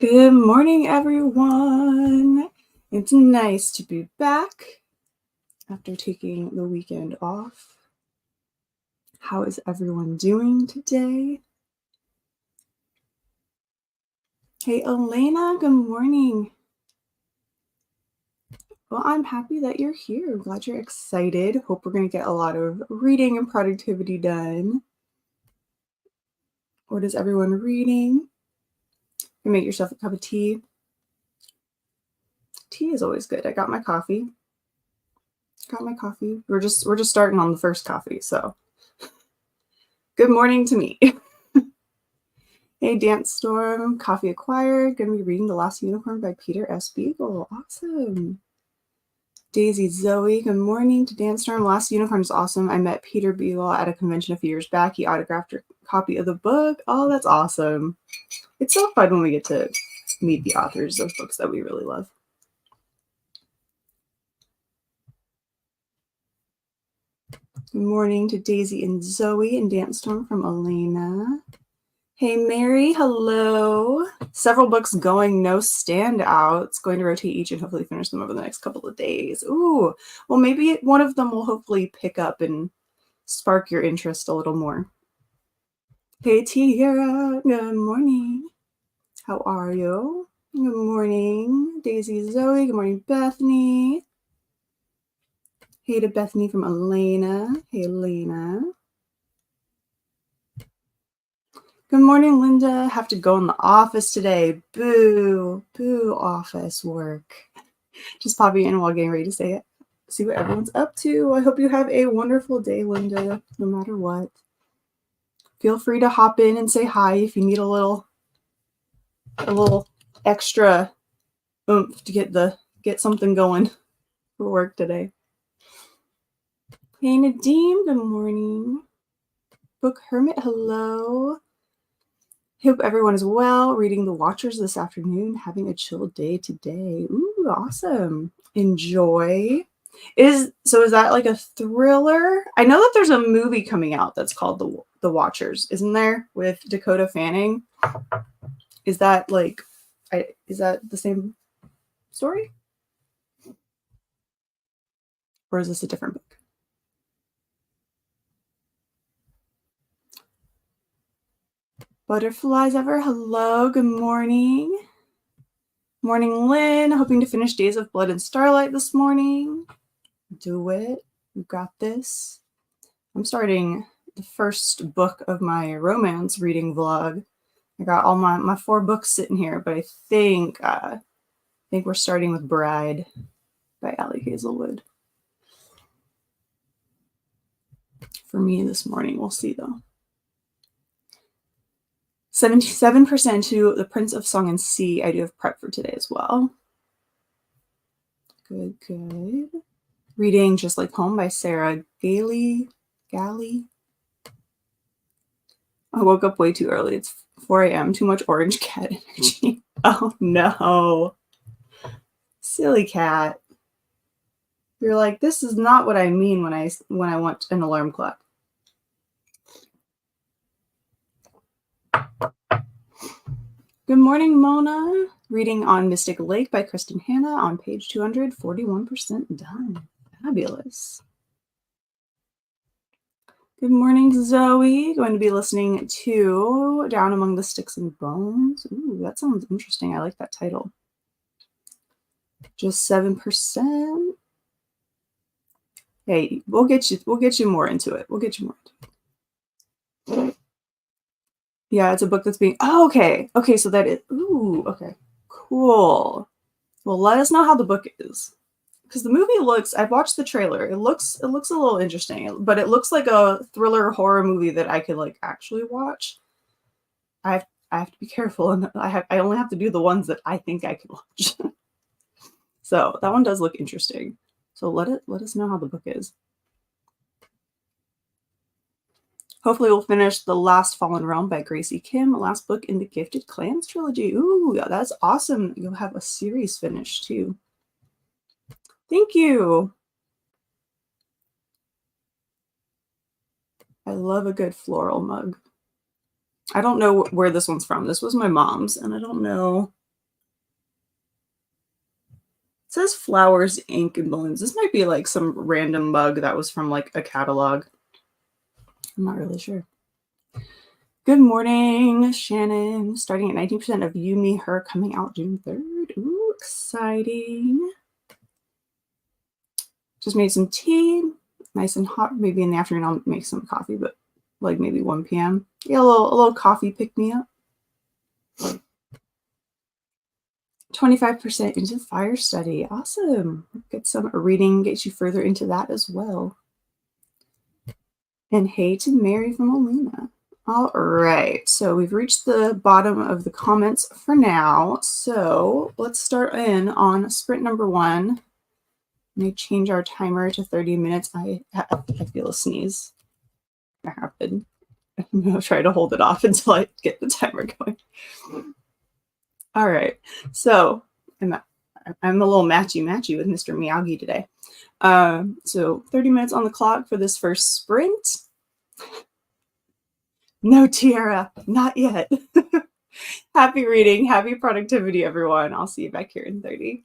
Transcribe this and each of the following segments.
Good morning, everyone. It's nice to be back after taking the weekend off. How is everyone doing today? Hey, Elena, good morning. Well, I'm happy that you're here. I'm glad you're excited. Hope we're going to get a lot of reading and productivity done. What is everyone reading? You make yourself a cup of tea. Tea is always good. I got my coffee. We're just starting on the first coffee, so good morning to me. Hey, Dance Storm, coffee acquired. Going to be reading The Last Unicorn by Peter S. Beagle. Awesome. Daisy Zoe, good morning to Dance Storm. Last Unicorn is awesome. I met Peter Beagle at a convention a few years back. He autographed a copy of the book. Oh, that's awesome. It's so fun when we get to meet the authors of books that we really love. Good morning to Daisy and Zoe and Dance Storm from Elena. Hey, Mary, hello. Several books going, no standouts. Going to rotate each and hopefully finish them over the next couple of days. Ooh, well, maybe one of them will hopefully pick up and spark your interest a little more. Hey, Tiara, good morning. How are you? Good morning, Daisy, Zoe. Good morning, Bethany. Hey to Bethany from Elena. Hey, Elena. Good morning, Linda. Have to go in the office today. Boo, boo, office work. Just popping in while getting ready to see what everyone's up to. I hope you have a wonderful day, Linda, no matter what. Feel free to hop in and say hi if you need a little extra oomph to get something going for work today. Hey, Nadeem, good morning. Book Hermit, hello. Hope everyone is well. Reading The Watchers this afternoon. Having a chill day today. Ooh, awesome. Enjoy. Is that like a thriller? I know that there's a movie coming out that's called The Watchers, isn't there? With Dakota Fanning. Is that the same story? Or is this a different book? Butterflies ever, hello, good morning. Morning, Lynn. Hoping to finish Days of Blood and Starlight this morning. Do it. You got this. I'm starting the first book of my romance reading vlog. I got all my 4 books sitting here, but I think we're starting with Bride by Allie Hazelwood. For me this morning, we'll see though. 77% to The Prince of Song and Sea. I do have prep for today as well. Good, good. Reading Just Like Home by Sarah Galley. I woke up way too early. It's 4 a.m. Too much orange cat energy. Oh no. Silly cat. You're like, this is not what I mean when I want an alarm clock. Good morning, Mona. Reading on Mystic Lake by Kristen Hanna on page 200, 41% done. Fabulous. Good morning, Zoe. Going to be listening to Down Among the Sticks and Bones. Ooh, that sounds interesting. I like that title. Just 7%. Hey, we'll get you more into it. Yeah, it's a book that's being... Oh, okay. Okay, so that is... Ooh, okay. Cool. Well, let us know how the book is. Because the movie looks... I've watched the trailer. It looks a little interesting. But it looks like a thriller horror movie that I could, actually watch. I have to be careful. And I only have to do the ones that I think I can watch. So, that one does look interesting. So, let us know how the book is. Hopefully we'll finish The Last Fallen Realm by Gracie Kim, last book in the Gifted Clans trilogy. Ooh, that's awesome. You'll have a series finished too. Thank you. I love a good floral mug. I don't know where this one's from. This was my mom's, and I don't know says flowers, ink, and balloons. This might be like some random mug that was from like a catalog. I'm not really sure. Good morning, Shannon. Starting at 19% of You, Me, Her coming out June 3rd. Ooh, exciting. Just made some tea, nice and hot. Maybe in the afternoon I'll make some coffee, but like maybe 1 p.m. Yeah, a little coffee pick me up. 25% into fire study. Awesome. Get some reading, get you further into that as well. And hey to Mary from Alina. All right, so we've reached the bottom of the comments for now. So let's start in on sprint number 1. Let me change our timer to 30 minutes. I feel a sneeze. That happened. I'm going to try to hold it off until I get the timer going. All right, so I'm a little matchy with Mr. Miyagi today. So 30 minutes on the clock for this first sprint. No tiara, not yet. Happy reading, happy productivity, everyone. I'll see you back here in 30.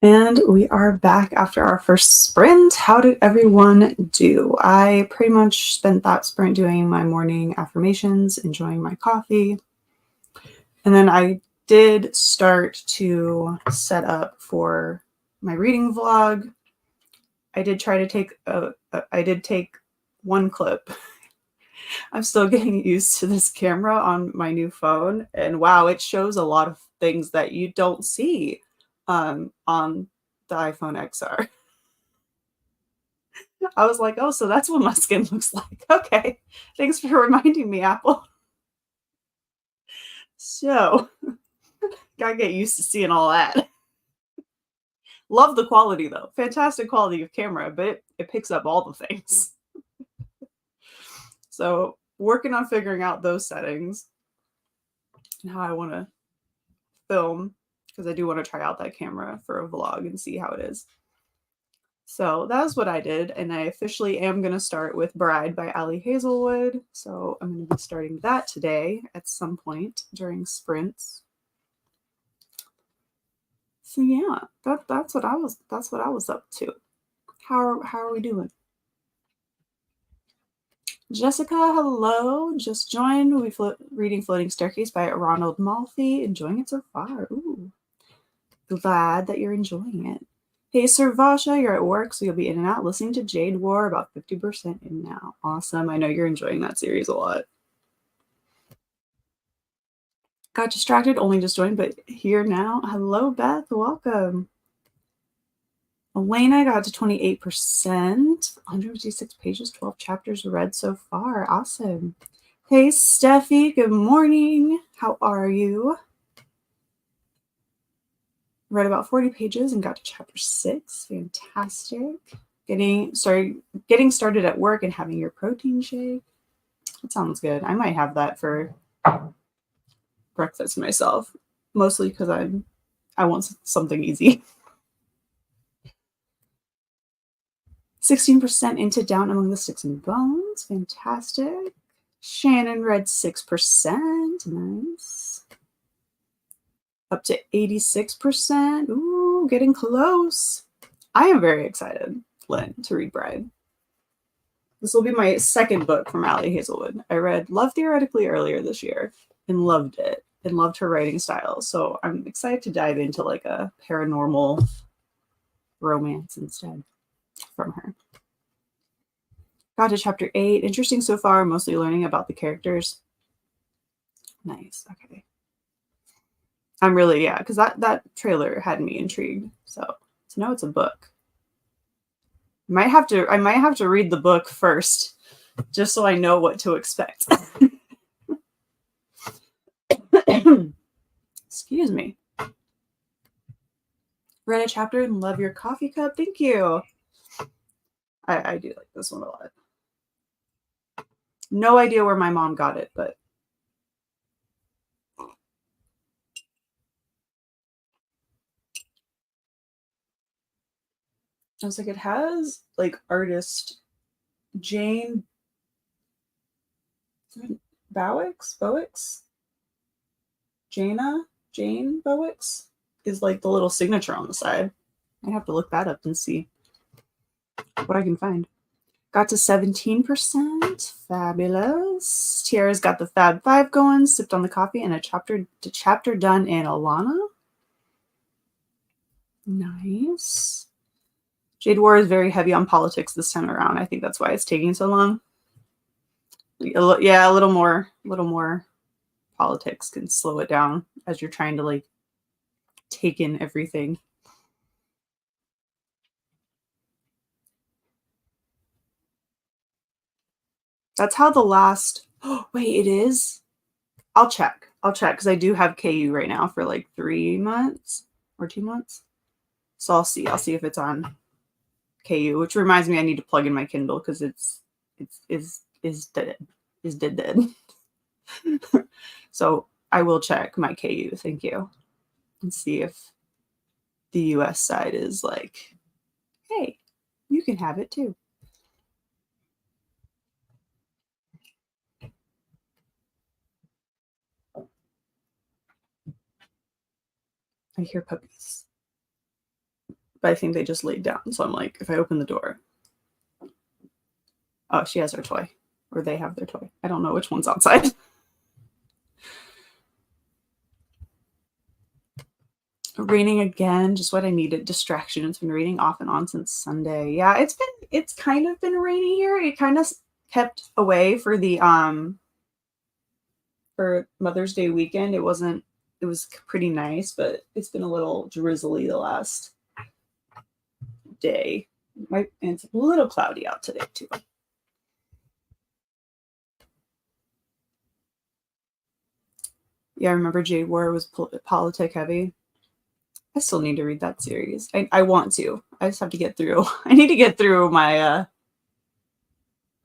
And we are back after our first sprint. How did everyone do? I pretty much spent that sprint doing my morning affirmations, enjoying my coffee. And then I did start to set up for my reading vlog. I did try to take I did take one clip. I'm still getting used to this camera on my new phone, and wow, it shows a lot of things that you don't see on the iPhone XR. I was like, oh, so that's what my skin looks like. Okay, thanks for reminding me, Apple. So, gotta get used to seeing all that. Love the quality though. Fantastic quality of camera, but it picks up all the things. So, working on figuring out those settings and how I want to film, because I do want to try out that camera for a vlog and see how it is. So that was what I did, and I officially am going to start with Bride by Ali Hazelwood. So I'm going to be starting that today at some point during sprints. So yeah, that's what I was up to. How are we doing? Jessica, hello. Just joined. Reading Floating Staircase by Ronald Malfi. Enjoying it so far. Ooh. Glad that you're enjoying it. Hey, Sir Vasha, you're at work, so you'll be in and out listening to Jade War, about 50% in now. Awesome. I know you're enjoying that series a lot. Got distracted, only just joined, but here now. Hello, Beth. Welcome. Elena got to 28%, 156 pages, 12 chapters read so far. Awesome. Hey, Steffi. Good morning. How are you? Read about 40 pages and got to chapter 6. Fantastic. Getting started at work and having your protein shake. That sounds good. I might have that for breakfast myself, mostly because I want something easy. 16% into Down Among the Sticks and Bones. Fantastic. Shannon read 6%. Nice. Up to 86%. Ooh, getting close. I am very excited, Lynn, to read Bride. This will be my second book from Ali Hazelwood. I read Love Theoretically earlier this year and loved it and loved her writing style. So I'm excited to dive into like a paranormal romance instead from her. Got to chapter 8. Interesting so far, mostly learning about the characters. Nice. Okay. I'm really, yeah, because that trailer had me intrigued. So to know it's a book. I might have to read the book first, just so I know what to expect. Excuse me. Read a chapter and love your coffee cup. Thank you. I do like this one a lot. No idea where my mom got it, but I was like, it has like artist Jane Bowix? Jane Bowix is like the little signature on the side. I have to look that up and see what I can find. Got to 17%. Fabulous. Tiara's got the Fab 5 going, sipped on the coffee, and a chapter done in Alana. Nice. Jade War is very heavy on politics this time around. I think that's why it's taking so long. Yeah, a little more politics can slow it down as you're trying to like take in everything. That's how the last, oh, wait, it is? I'll check because I do have KU right now for like 3 months or 2 months. So I'll see if it's on KU, which reminds me I need to plug in my Kindle because it's dead. So I will check my KU, thank you, and see if the US side is like, hey, you can have it too. I hear puppies. but I think they just laid down. So I'm like, if I open the door, oh, she has her toy, or they have their toy. I don't know which one's outside. Raining again, just what I needed. Distraction. It's been raining off and on since Sunday. Yeah, it's kind of been rainy here. It kind of kept away for the for Mother's Day weekend. It was pretty nice, but it's been a little drizzly the last day. And it's a little cloudy out today too. Yeah, I remember Jade War was politic heavy. I still need to read that series. I want to. I just have to get through. I need to get through my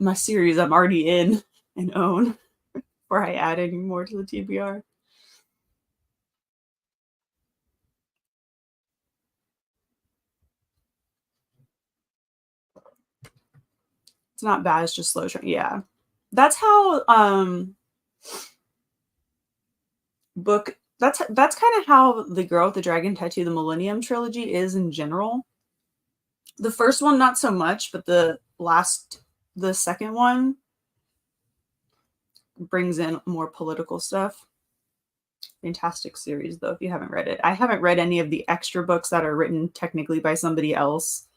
my series I'm already in and own before I add any more to the TBR. It's not bad. It's just slow. Yeah, that's how that's kind of how The Girl with the Dragon Tattoo, the Millennium trilogy, is in general. The first one not so much, but the second one brings in more political stuff. Fantastic series, though, if you haven't read it. I haven't read any of the extra books that are written technically by somebody else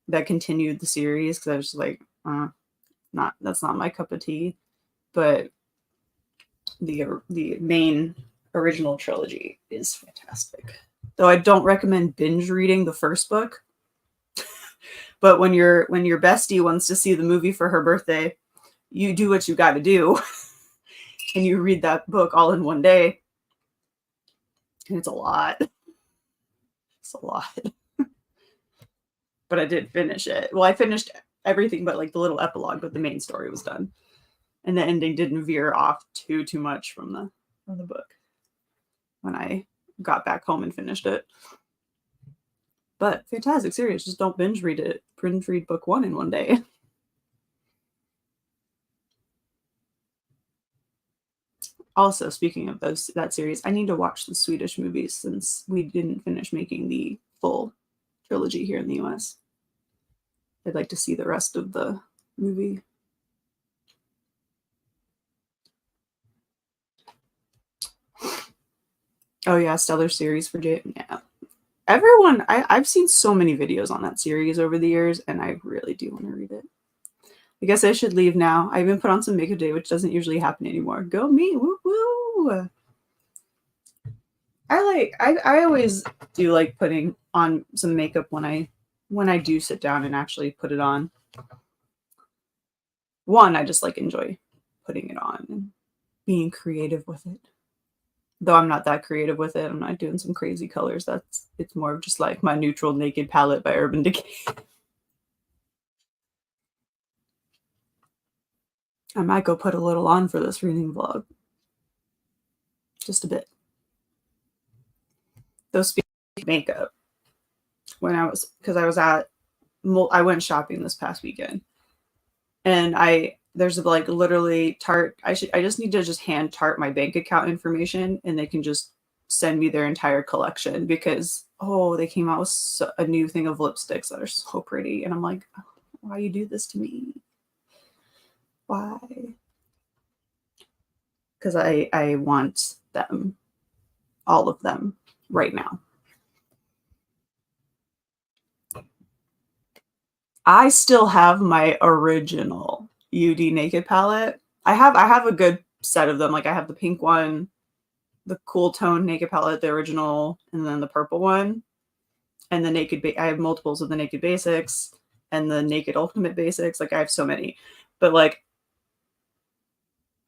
that continued the series, because I was just like, that's not my cup of tea. But the main original trilogy is fantastic. Though I don't recommend binge reading the first book. But when your bestie wants to see the movie for her birthday, you do what you got to do. And you read that book all in one day. And it's a lot. It's a lot. But I did finish it. Well, I finished everything but like the little epilogue, but the main story was done. And the ending didn't veer off too much from the book when I got back home and finished it. But fantastic series. Just don't binge read it. Binge read book one in one day. Also, speaking of that series, I need to watch the Swedish movies since we didn't finish making the full trilogy here in the US. I'd like to see the rest of the movie. Oh yeah, stellar series for Jay. Yeah. Everyone, I've seen so many videos on that series over the years, and I really do want to read it. I guess I should leave now. I even put on some makeup today, which doesn't usually happen anymore. Go me, woo woo! I always do like putting on some makeup when I do sit down and actually put it on. One, I just like enjoy putting it on and being creative with it. Though I'm not that creative with it. I'm not doing some crazy colors. It's more of just like my neutral naked palette by Urban Decay. I might go put a little on for this reading vlog. Just a bit. Though speaking of makeup, I went shopping this past weekend, and there's like literally Tarte. I just need to just hand Tarte my bank account information, and they can just send me their entire collection, because they came out with a new thing of lipsticks that are so pretty, and I'm like, why you do this to me? Why? Because I want them, all of them, right now. I still have my original UD Naked palette. I have a good set of them. Like I have the pink one, the cool tone Naked palette, the original, and then the purple one, and the Naked. I have multiples of the Naked Basics and the Naked Ultimate Basics. Like I have so many, but like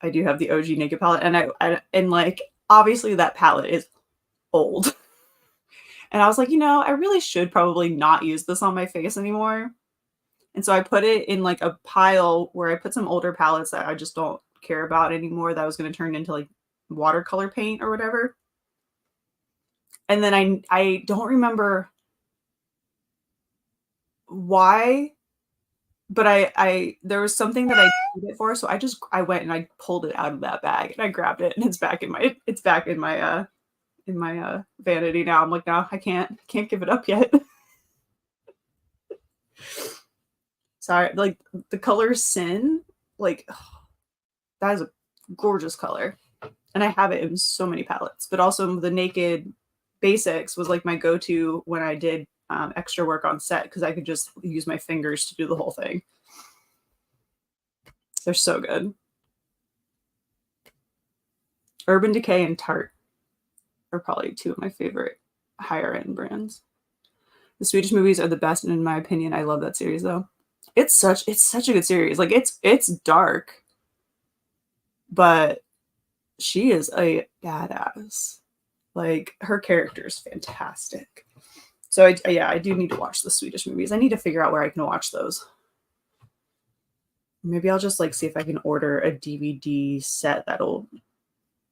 I do have the OG Naked palette, and like obviously that palette is old. And I was like, I really should probably not use this on my face anymore. And so I put it in like a pile where I put some older palettes that I just don't care about anymore, that I was going to turn into like watercolor paint or whatever. And then I don't remember why, but there was something that I needed it for, so I went and I pulled it out of that bag and I grabbed it, and it's back in my in my vanity now. I'm like, no, I can't give it up yet. Sorry, like the color Sin, like that is a gorgeous color. And I have it in so many palettes, but also the Naked Basics was like my go-to when I did extra work on set, because I could just use my fingers to do the whole thing. They're so good. Urban Decay and Tarte are probably two of my favorite higher end brands. The Swedish movies are the best, and in my opinion, I love that series though. It's such a good series. Like it's dark, but she is a badass. Like her character is fantastic. So I do need to watch the Swedish movies. I need to figure out where I can watch those. Maybe I'll just like see if I can order a DVD set that'll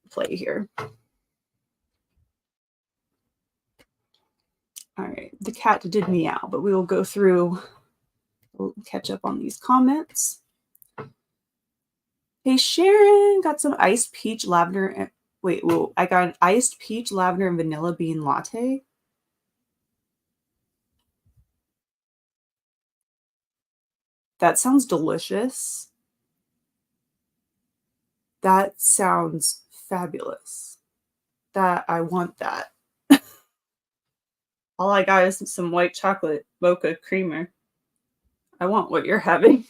play here. All right, the cat did meow, but we will go through, we'll catch up on these comments. Hey, Sharon, got some iced peach lavender. And, wait, whoa, I got an iced peach lavender and vanilla bean latte. That sounds delicious. That sounds fabulous. I want that. All I got is some white chocolate mocha creamer. I want what you're having.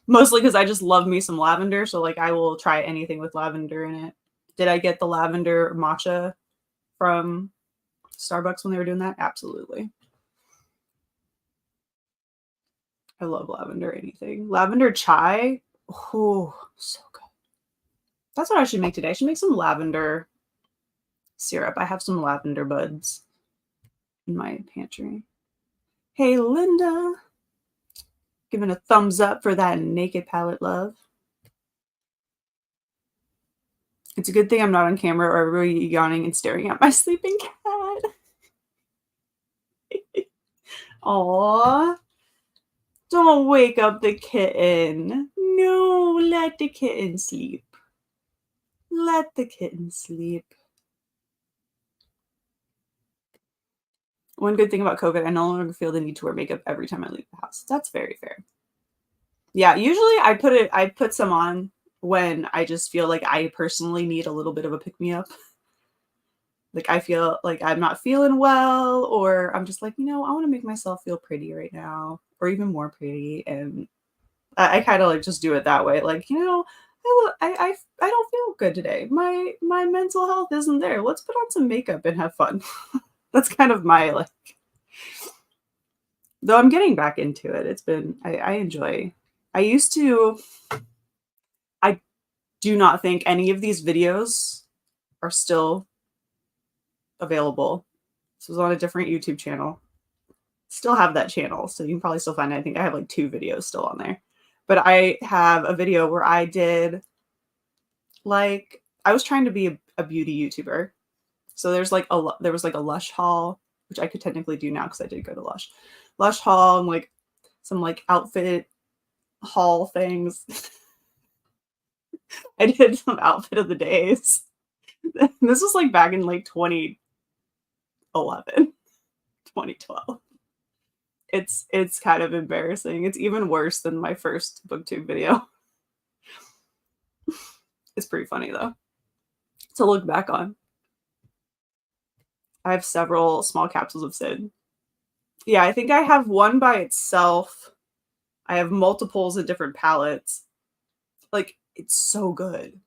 Mostly because I just love me some lavender. So like I will try anything with lavender in it. Did I get the lavender matcha from Starbucks when they were doing that? Absolutely. I love lavender anything. Lavender chai. Oh, so good. That's what I should make today. I should make some lavender syrup. I have some lavender buds in my pantry. Hey, Linda. Giving a thumbs up for that Naked palette love. It's a good thing I'm not on camera or everybody yawning and staring at my sleeping cat. Aww. Don't wake up the kitten. No, let the kitten sleep. Let the kitten sleep. One good thing about COVID, I no longer feel the need to wear makeup every time I leave the house. That's very fair. Yeah, usually I put some on when I just feel like I personally need a little bit of a pick-me-up. Like I feel like I'm not feeling well, or I'm just like, I want to make myself feel pretty right now, or even more pretty. And I kind of like just do it that way. Like, I don't feel good today. My mental health isn't there. Let's put on some makeup and have fun. That's kind of my like, though I'm getting back into it. It's been, I enjoy. I do not think any of these videos are still available. This was on a different YouTube channel. Still have that channel, so you can probably still find it. I think I have like 2 videos still on there. But I have a video where I did like, I was trying to be a beauty YouTuber. So there was like a Lush haul, which I could technically do now because I did go to Lush. Lush haul and like some like outfit haul things. I did some outfit of the days. This was like back in like 2011, 2012. It's kind of embarrassing. It's even worse than my first booktube video. It's pretty funny though to look back on. I have several small capsules of Sid. Yeah, I think I have one by itself. I have multiples in different palettes. Like, it's so good.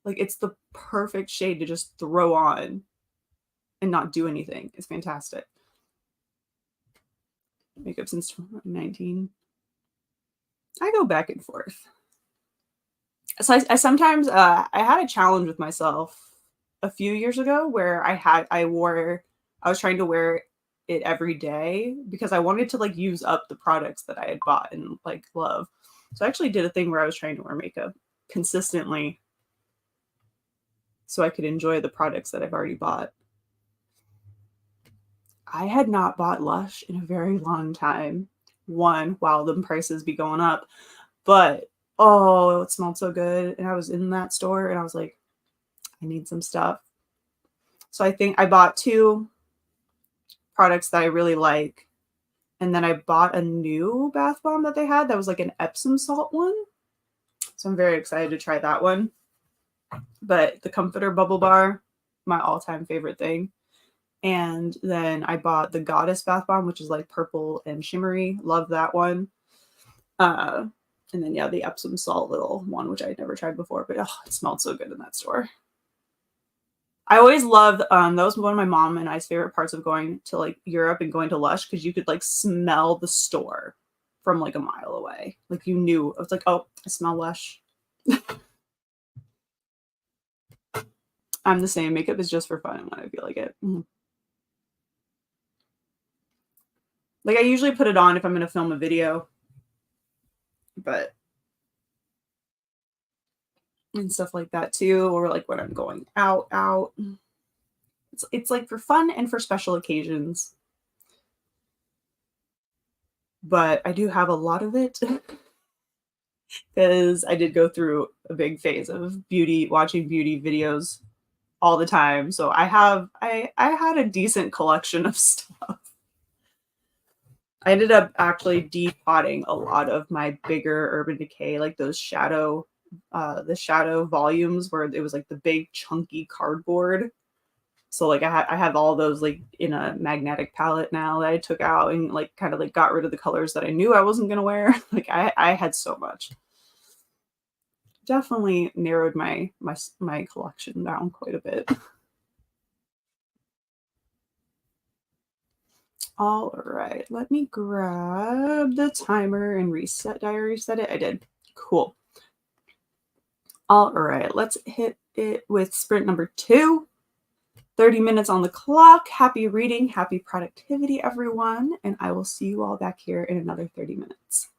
Like, it's the perfect shade to just throw on and not do anything. It's fantastic. Makeup since 2019. I go back and forth. So I sometimes, I had a challenge with myself a few years ago where I was trying to wear it every day because I wanted to like use up the products that I had bought and like love. So I actually did a thing where I was trying to wear makeup consistently so I could enjoy the products that I've already bought. I had not bought Lush in a very long time. One, while the prices be going up, but oh, it smelled so good. And I was in that store and I was like, I need some stuff. So I think I bought 2 products that I really like, and then I bought a new bath bomb that they had that was like an Epsom salt one. So I'm very excited to try that one. But the Comforter Bubble Bar, my all-time favorite thing. And then I bought the Goddess Bath Bomb, which is like purple and shimmery. Love that one. And then, yeah, the Epsom salt little one, which I had never tried before, but oh, it smelled so good in that store. I always loved, that was one of my mom and I's favorite parts of going to like Europe and going to Lush, because you could like smell the store from like a mile away. Like you knew, it was like, oh, I smell Lush. I'm the same. Makeup is just for fun when I feel like it. Like I usually put it on if I'm going to film a video, but and stuff like that too, or like when I'm going out. It's like for fun and for special occasions. But I do have a lot of it because I did go through a big phase of watching beauty videos all the time. So I had a decent collection of stuff. I ended up actually depotting a lot of my bigger Urban Decay, like those the shadow volumes where it was like the big chunky cardboard. So like I have all those like in a magnetic palette now that I took out and like kind of like got rid of the colors that I knew I wasn't gonna wear. Like I had so much. Definitely narrowed my collection down quite a bit. All right, let me grab the timer and reset. Did I reset it? I did. Cool. All right, let's hit it with sprint number 2. 30 minutes on the clock. Happy reading, happy productivity, everyone. And I will see you all back here in another 30 minutes.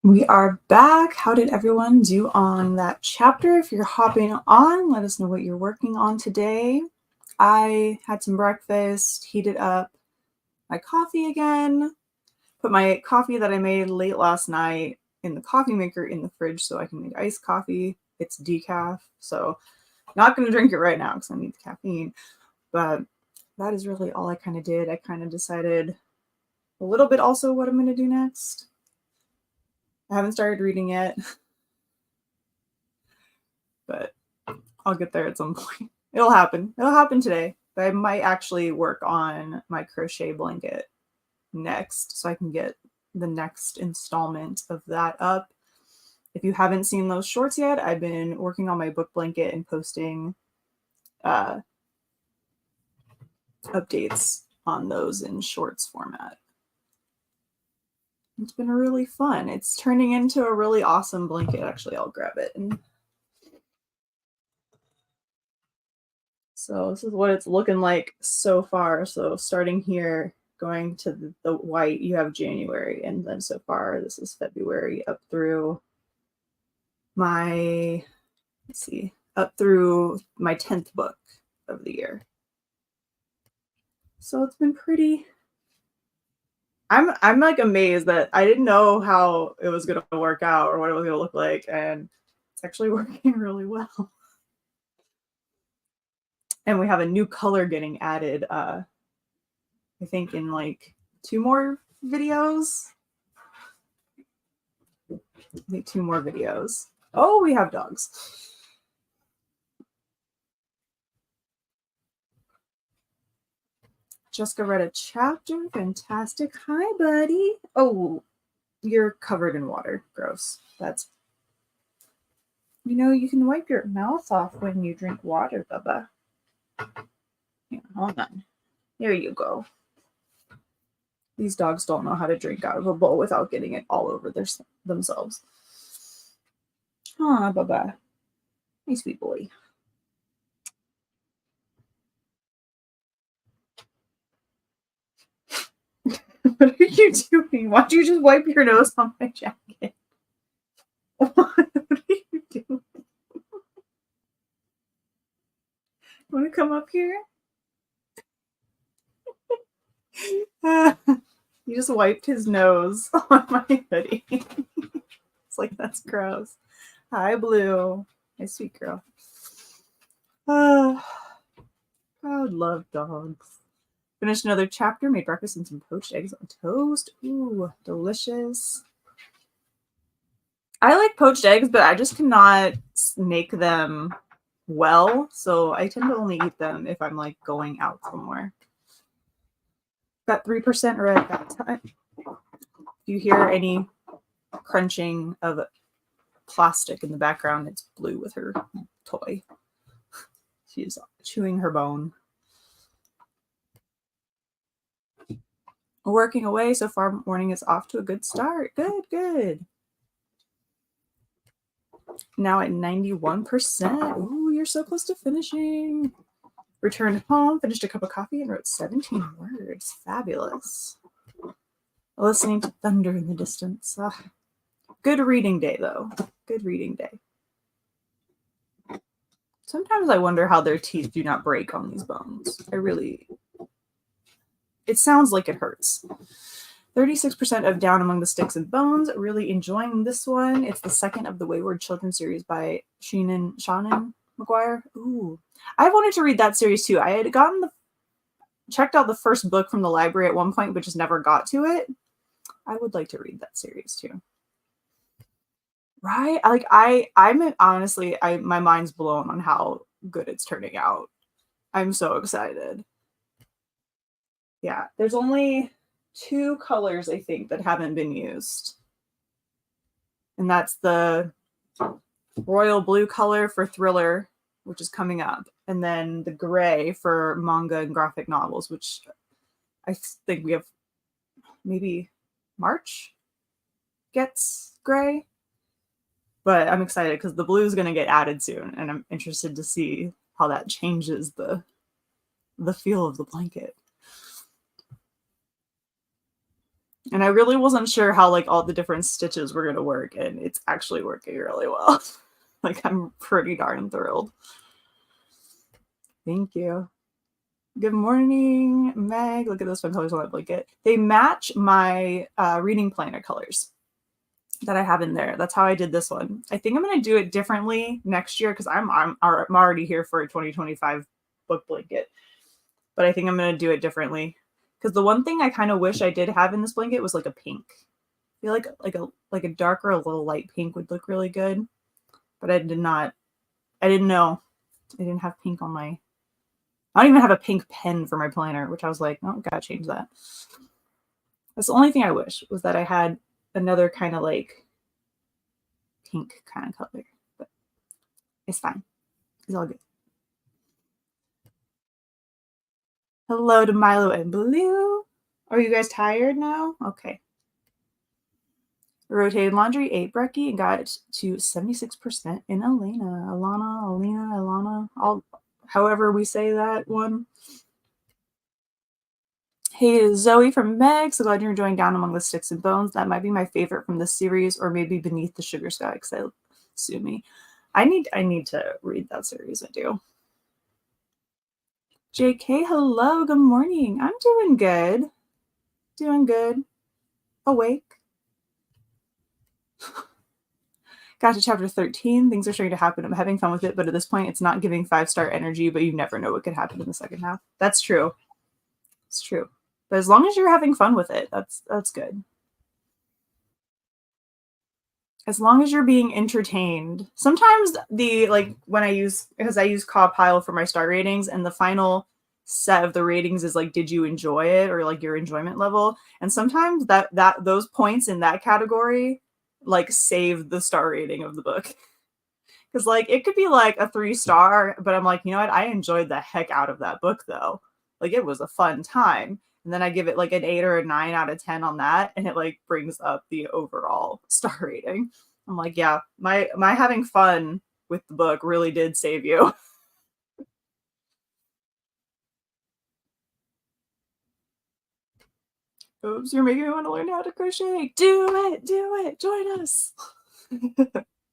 We are back. How did everyone do on that chapter? If you're hopping on, let us know what you're working on today. I had some breakfast, heated up my coffee again, put my coffee that I made late last night in the coffee maker in the fridge so I can make iced coffee. It's decaf, so not going to drink it right now because I need the caffeine. But that is really all I kind of did. I kind of decided a little bit also what I'm going to do next. I haven't started reading yet, but I'll get there at some point. It'll happen. It'll happen today. But I might actually work on my crochet blanket next so I can get the next installment of that up. If you haven't seen those shorts yet, I've been working on my book blanket and posting updates on those in shorts format. It's been really fun. It's turning into a really awesome blanket. Actually, I'll grab it. So this is what it's looking like so far. So starting here, going to the white, you have January. And then so far, this is February up through my, up through my 10th book of the year. So it's been pretty, I'm like amazed that I didn't know how it was going to work out or what it was going to look like. And it's actually working really well. And we have a new color getting added, I think in like 2 more videos. I think 2 more videos. Oh, we have dogs. Jessica read a chapter. Fantastic. Hi, buddy. Oh, you're covered in water. Gross. That's, you know, you can wipe your mouth off when you drink water, Bubba. Here, hold on. There you go. These dogs don't know how to drink out of a bowl without getting it all over themselves. Aw, Bubba. My sweet boy. What are you doing? Why don't you just wipe your nose on my jacket? What are you doing? Want to come up here? He just wiped his nose on my hoodie. It's like, that's gross. Hi, Blue. My sweet girl. I would love dogs. Finished another chapter, made breakfast and some poached eggs on toast. Ooh, delicious. I like poached eggs, but I just cannot make them well. So I tend to only eat them if I'm like going out somewhere. Got 3% red that time. If you hear any crunching of plastic in the background, it's Blue with her toy. She's chewing her bone. Working away so far. Morning is off to a good start. Good. Now at 91%. Ooh, you're so close to finishing. Returned home, finished a cup of coffee, and wrote 17 words. Fabulous. Listening to thunder in the distance. Good reading day, though. Good reading day. Sometimes I wonder how their teeth do not break on these bones. It sounds like it hurts. 36% of Down Among the Sticks and Bones. Really enjoying this one. It's the second of the Wayward Children series by Shannon McGuire. Ooh. I wanted to read that series too. I had checked out the first book from the library at one point, but just never got to it. I would like to read that series too. Right? I'm honestly, my mind's blown on how good it's turning out. I'm so excited. Yeah, there's only 2 colors, I think, that haven't been used. And that's the royal blue color for thriller, which is coming up, and then the gray for manga and graphic novels, which I think we have maybe March gets gray. But I'm excited because the blue is going to get added soon, and I'm interested to see how that changes the feel of the blanket. And I really wasn't sure how like all the different stitches were going to work, and it's actually working really well. Like, I'm pretty darn thrilled. Thank you. Good morning, Meg. Look at those fun colors on that blanket. They match my reading planner colors that I have in there. That's how I did this one. I think I'm going to do it differently next year because I'm already here for a 2025 book blanket. But I think I'm going to do it differently because the one thing I kind of wish I did have in this blanket was like a pink. I feel like a darker, a little light pink would look really good. But I didn't know. I didn't have pink on my, I don't even have a pink pen for my planner, which I was like, oh, gotta change that. That's the only thing I wish, was that I had another kind of like pink kind of color. But it's fine. It's all good. Hello to Milo and Blue. Are you guys tired now? Okay. Rotated laundry, 8 Brecky, and got to 76% in Alana, however we say that one. Hey, Zoe from Meg. So glad you're enjoying Down Among the Sticks and Bones. That might be my favorite from this series, or maybe Beneath the Sugar Sky, because sue me. I need to read that series. I do. JK, hello, good morning. I'm doing good. Doing good. Awake. Got to chapter 13. Things are starting to happen. I'm having fun with it, but at this point, it's not giving 5-star energy, but you never know what could happen in the second half. That's true. It's true. But as long as you're having fun with it, that's good. As long as you're being entertained. Sometimes when I use Caw Pile for my star ratings, and the final set of the ratings is like, did you enjoy it, or like your enjoyment level? And sometimes that those points in that category like save the star rating of the book. Because like it could be like a 3-star, but I'm like, you know what? I enjoyed the heck out of that book though. Like it was a fun time. And then I give it like an 8 or a 9 out of 10 on that, and it like brings up the overall star rating. I'm like, yeah, my having fun with the book really did save you. Oops, you're making me want to learn how to crochet. Do it, join us.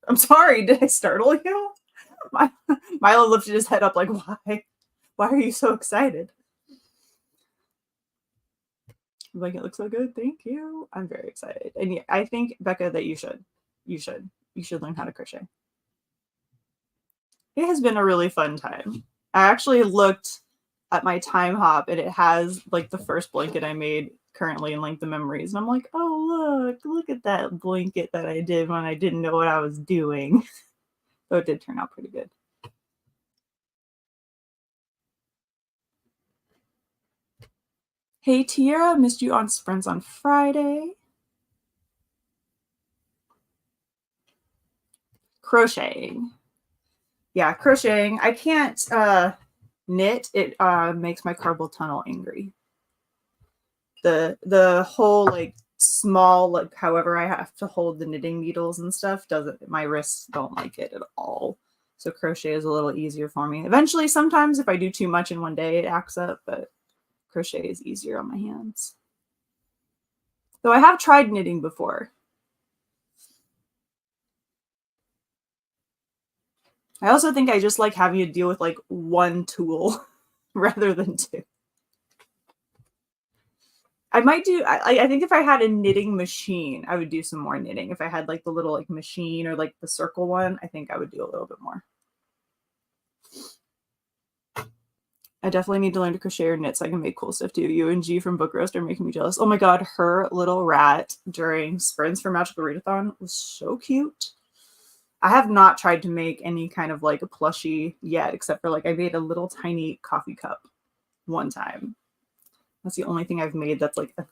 I'm sorry, did I startle you? Milo lifted his head up like, why are you so excited? Like, it looks so good. Thank you. I'm very excited. And yeah, I think, Becca, that you should learn how to crochet. It has been a really fun time. I actually looked at my time hop, and it has like the first blanket I made currently in like the memories. And I'm like, oh, look at that blanket that I did when I didn't know what I was doing. So it did turn out pretty good. Hey, Tiara, missed you on Sprints on Friday. Crocheting. Yeah, crocheting. I can't knit. It makes my carpal tunnel angry. The whole like small, like however I have to hold the knitting needles and stuff doesn't, my wrists don't like it at all. So crochet is a little easier for me. Eventually, sometimes if I do too much in one day, it acts up, but crochet is easier on my hands. Though I have tried knitting before. I also think I just like having to deal with like one tool rather than two. I might do, I think if I had a knitting machine, I would do some more knitting. If I had like the little like machine or like the circle one, I think I would do a little bit more. I definitely need to learn to crochet or knit so I can make cool stuff too. You and G from Book Roast are making me jealous. Oh my god, her little rat during Sprints for Magical Readathon was so cute. I have not tried to make any kind of like a plushie yet, except for like I made a little tiny coffee cup one time. That's the only thing I've made that's like an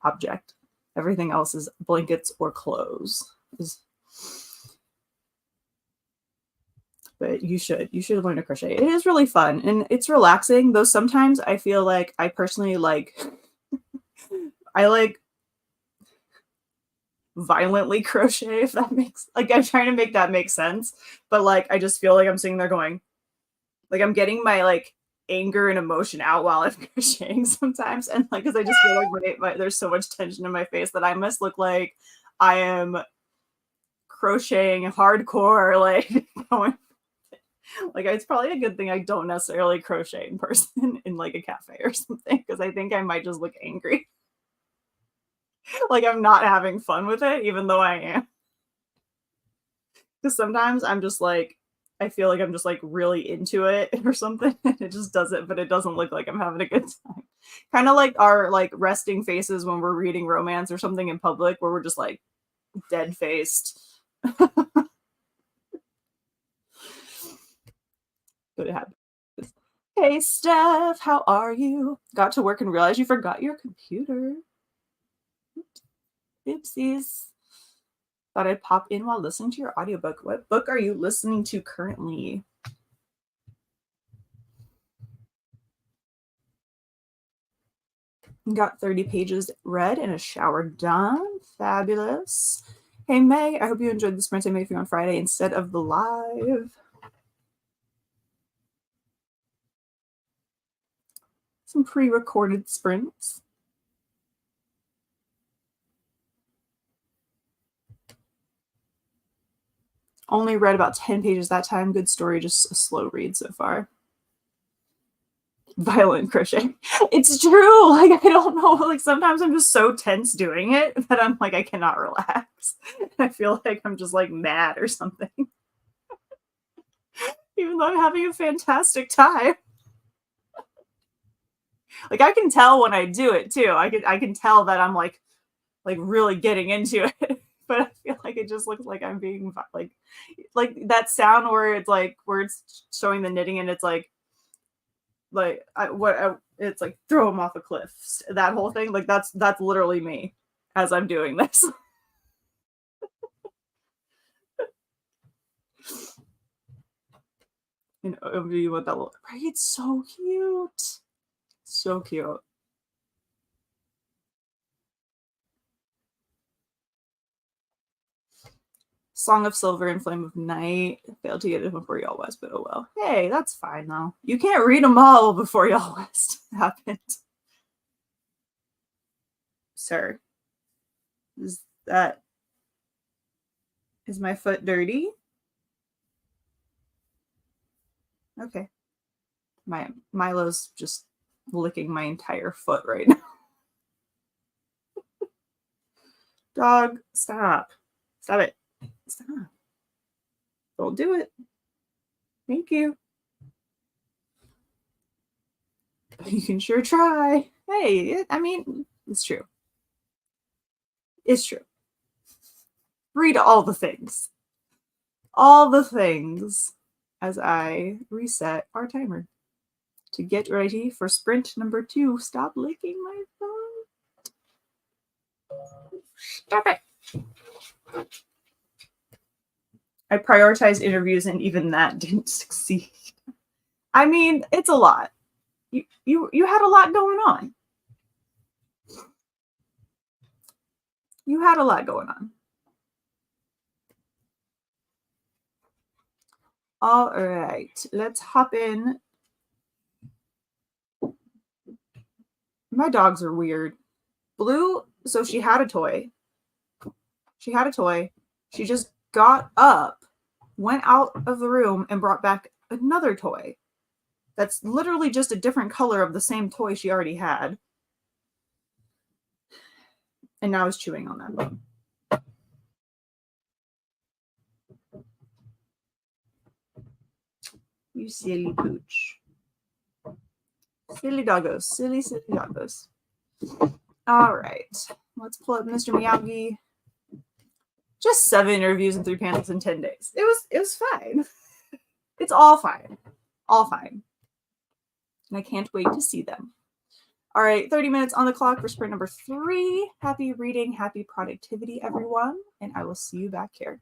object. Everything else is blankets or clothes. But you should learn to crochet. It is really fun and it's relaxing, though sometimes I feel like I personally like I like violently crochet, if that makes, like, I'm trying to make that make sense, but like I just feel like I'm sitting there going, like I'm getting my like anger and emotion out while I'm crocheting sometimes. And like, because I just feel like there's so much tension in my face that I must look like I am crocheting hardcore, like going, like it's probably a good thing I don't necessarily crochet in person in like a cafe or something, because I think I might just look angry. Like I'm not having fun with it, even though I am. Because sometimes I'm just like, I feel like I'm just like really into it or something. And it just doesn't, but it doesn't look like I'm having a good time. Kind of like our like resting faces when we're reading romance or something in public, where we're just like dead faced. But it happens. Hey Steph, how are you? Got to work and realized you forgot your computer. Oopsies. Thought I'd pop in while listening to your audiobook. What book are you listening to currently? Got 30 pages read and a shower done. Fabulous. Hey May, I hope you enjoyed the sprint I made for you on Friday instead of the live. Some pre-recorded sprints. Only read about 10 pages that time. Good story, just a slow read so far. Violent crochet. It's true. Like, I don't know. Like, sometimes I'm just so tense doing it that I'm like, I cannot relax. I feel like I'm just like mad or something. Even though I'm having a fantastic time. Like, I can tell when I do it too. I can tell that I'm like really getting into it. But I feel like it just looks like I'm being like that sound where it's like where it's showing the knitting and it's like it's like throw them off a cliff. That whole thing, like that's literally me as I'm doing this. And overview what that looks right. It's so cute, so cute. Song of Silver and Flame of Night. Failed to get it before Y'all West, but oh well. Hey, that's fine though. You can't read them all before Y'all West happened. Sir, is my foot dirty? Okay. Milo's just licking my entire foot right now. Dog, stop. Stop it. Stop. Don't do it. Thank you. You can sure try. Hey, I mean, it's true. It's true. Read all the things. All the things as I reset our timer to get ready for sprint number 2. Stop licking my phone. Stop it. I prioritized interviews and even that didn't succeed. I mean, it's a lot. You had a lot going on. You had a lot going on. All right, let's hop in. My dogs are weird. Blue, so she had a toy. She had a toy. She just got up, went out of the room, and brought back another toy. That's literally just a different color of the same toy she already had. And now is chewing on that bone. You silly pooch. Silly doggos. Silly doggos. All right. Let's pull up Mr. Miyagi. Just 7 interviews and 3 panels in 10 days. It was fine. It's all fine. All fine. And I can't wait to see them. All right, 30 minutes on the clock for sprint number 3. Happy reading, happy productivity, everyone. And I will see you back here.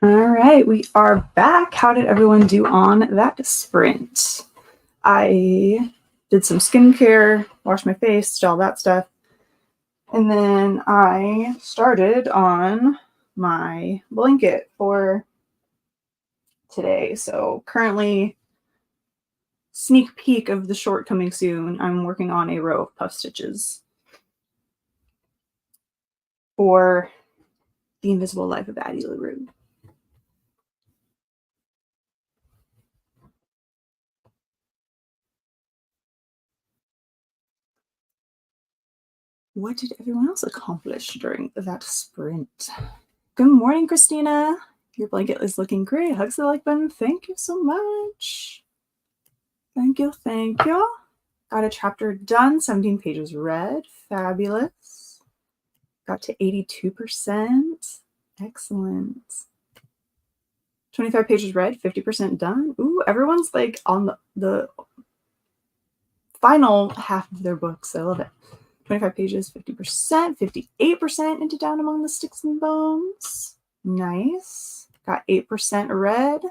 All right, we are back. How did everyone do on that sprint? I did some skincare, washed my face, did all that stuff. And then I started on my blanket for today. So currently, sneak peek of the short coming soon, I'm working on a row of puff stitches for The Invisible Life of Addie LaRue. What did everyone else accomplish during that sprint? Good morning, Christina. Your blanket is looking great. Hugs the like button. Thank you so much. Thank you, thank you. Got a chapter done. 17 pages read. Fabulous. Got to 82%. Excellent. 25 pages read. 50% done. Ooh, everyone's like on the final half of their books. I love it. 25 pages, 50%, 58% into Down Among the Sticks and Bones. Nice. Got 8% read.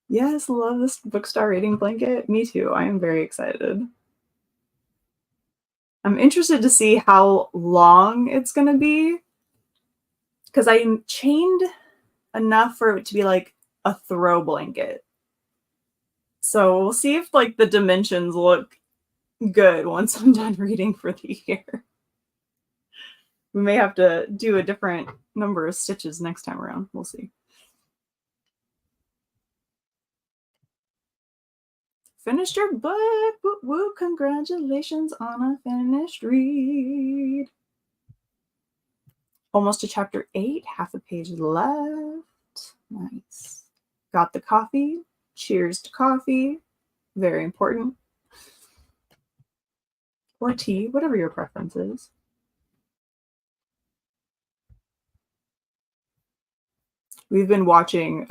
Yes, love this book-star rating blanket. Me too. I am very excited. I'm interested to see how long it's going to be because I'm chained enough for it to be like a throw blanket. So we'll see if like the dimensions look good once I'm done reading for the year. We may have to do a different number of stitches next time around. We'll see. Finished your book. Woo woo. Congratulations on a finished read. Almost to chapter 8. Half a page left. Nice. Got the coffee. Cheers to coffee. Very important. Or tea, whatever your preference is. We've been watching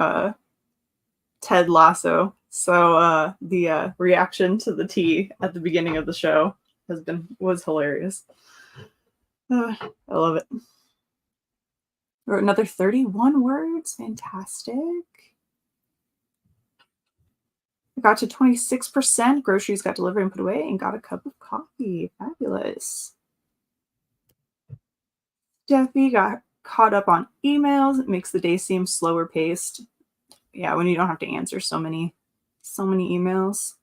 Ted Lasso. So the reaction to the tea at the beginning of the show was hilarious. I love it. Wrote another 31 words. Fantastic. I got to 26%. Groceries got delivered and put away, and got a cup of coffee. Fabulous. Steffi got caught up on emails. It makes the day seem slower paced. Yeah, when you don't have to answer so many emails.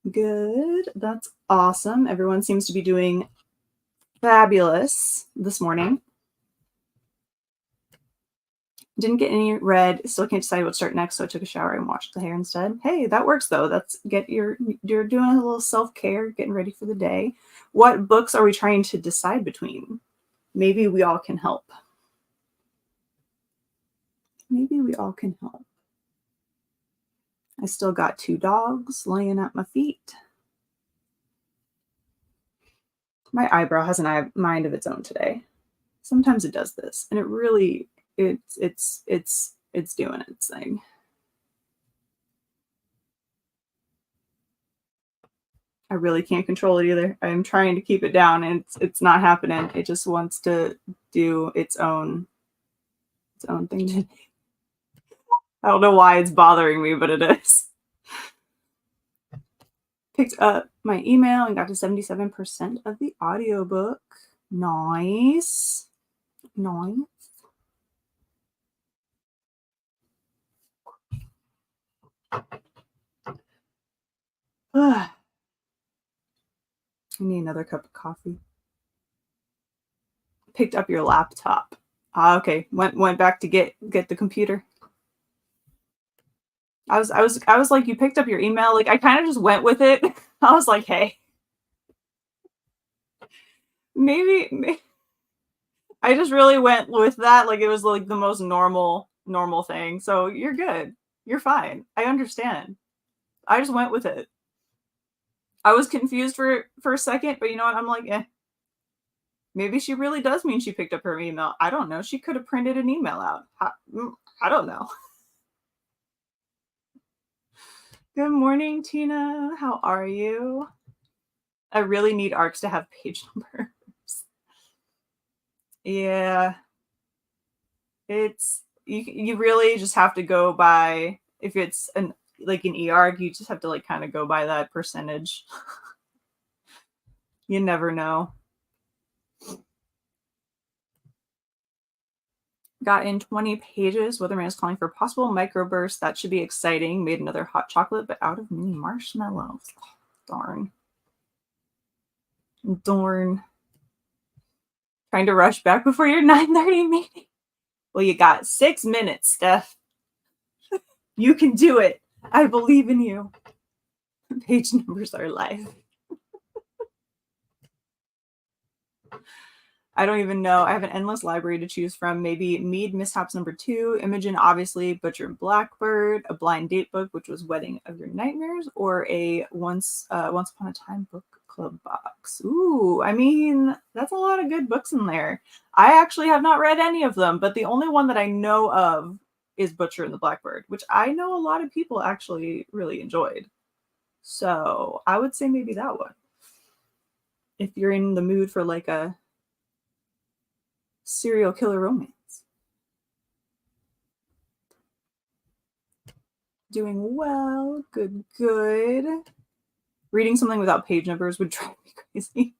Good. That's awesome. Everyone seems to be doing fabulous this morning. Didn't get any read. Still can't decide what to start next, so I took a shower and washed the hair instead. Hey, that works though. You're doing a little self-care, getting ready for the day. What books are we trying to decide between? Maybe we all can help. Maybe we all can help. I still got 2 dogs laying at my feet. My eyebrow has a mind of its own today. Sometimes it does this, and it really it's doing its thing. I really can't control it either. I'm trying to keep it down, and it's not happening. It just wants to do its own thing. I don't know why it's bothering me, but it is. Picked up my email and got to 77% of the audiobook. Nice. Nice. I need another cup of coffee. Picked up your laptop. Okay. Went back to get the computer. I was like, you picked up your email. Like I kind of just went with it. I was like, hey, maybe I just really went with that. Like it was like the most normal thing. So you're good. You're fine. I understand. I just went with it. I was confused for a second, but you know what? I'm like, maybe she really does mean she picked up her email. I don't know. She could have printed an email out. I don't know. Good morning, Tina. How are you? I really need ARCs to have page numbers. Yeah. It's you really just have to go by if it's an like an EARC, you just have to like kind of go by that percentage. You never know. Got in 20 pages. Weatherman is calling for possible microburst. That should be exciting. Made another hot chocolate, but out of mini marshmallows. Oh, darn. Darn. Trying to rush back before your 9:30 meeting. Well, you got 6 minutes, Steph. You can do it. I believe in you. Page numbers are life. I don't even know. I have an endless library to choose from. Maybe Mead Mishaps #2, Imogen, obviously, Butcher and Blackbird, a blind date book, which was Wedding of Your Nightmares, or a Once Upon a Time book club box. Ooh, I mean, that's a lot of good books in there. I actually have not read any of them, but the only one that I know of is Butcher and the Blackbird, which I know a lot of people actually really enjoyed. So I would say maybe that one. If you're in the mood for like a serial killer romance. Doing well. Good, good. Reading something without page numbers would drive me crazy.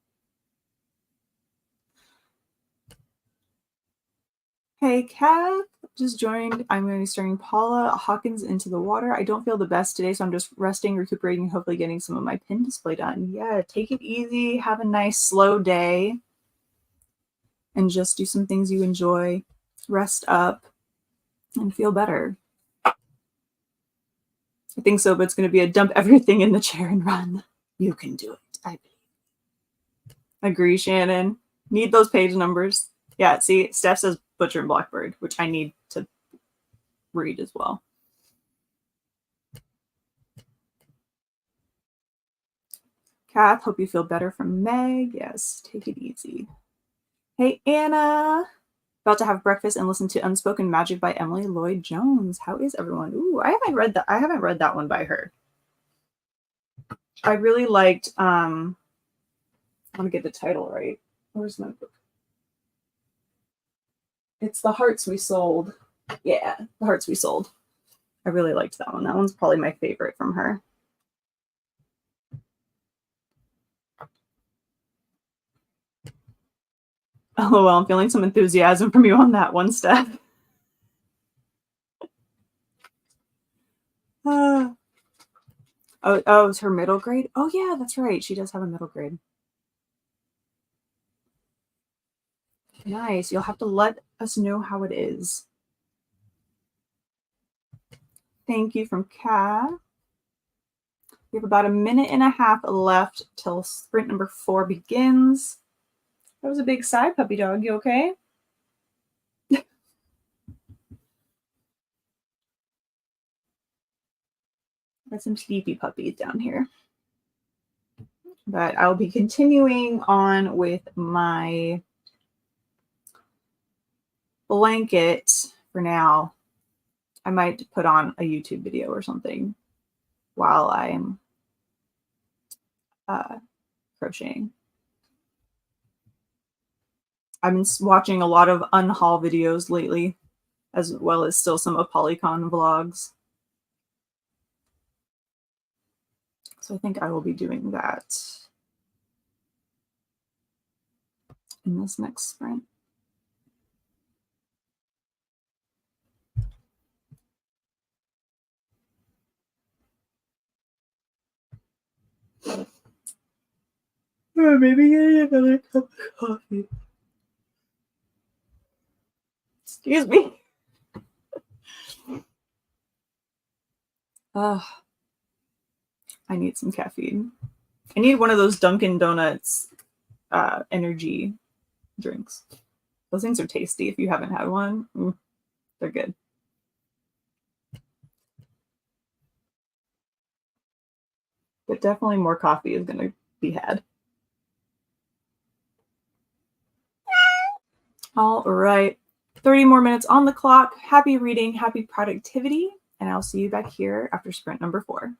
Hey, Kath, just joined. I'm going to be starting Paula Hawkins Into the Water. I don't feel the best today, so I'm just resting, recuperating, hopefully getting some of my pin display done. Yeah, take it easy. Have a nice, slow day. And just do some things you enjoy. Rest up and feel better. I think so, but it's going to be a dump everything in the chair and run. You can do it. I believe. Agree, Shannon. Need those page numbers. Yeah, see, Steph says Butcher and Blackbird, which I need to read as well. Kath, hope you feel better from Meg. Yes, take it easy. Hey, Anna. About to have breakfast and listen to Unspoken Magic by Emily Lloyd Jones. How is everyone? Ooh, I haven't read that one by her. I really liked I want to get the title right. Where's my book? It's The Hearts We Sold. Yeah, The Hearts We Sold. I really liked that one. That one's probably my favorite from her. Oh, well, I'm feeling some enthusiasm from you on that one, Steph. Oh, it's her middle grade? Oh, yeah, that's right. She does have a middle grade. Nice. You'll have to let us know how it is. Thank you from Kat. We have about a minute and a half left till sprint number 4 begins. That was a big sigh, puppy dog. You okay? Got some sleepy puppies down here. But I'll be continuing on with my blanket for now. I might put on a YouTube video or something while I'm crocheting. I've been watching a lot of unhaul videos lately, as well as still some of Polycon vlogs. So I think I will be doing that in this next sprint. Maybe getting another cup of coffee. Excuse me. I need some caffeine. I need one of those Dunkin' Donuts energy drinks. Those things are tasty. If you haven't had one, they're good. But definitely more coffee is going to be had. All right. 30 more minutes on the clock. Happy reading, happy productivity, and I'll see you back here after sprint number 4.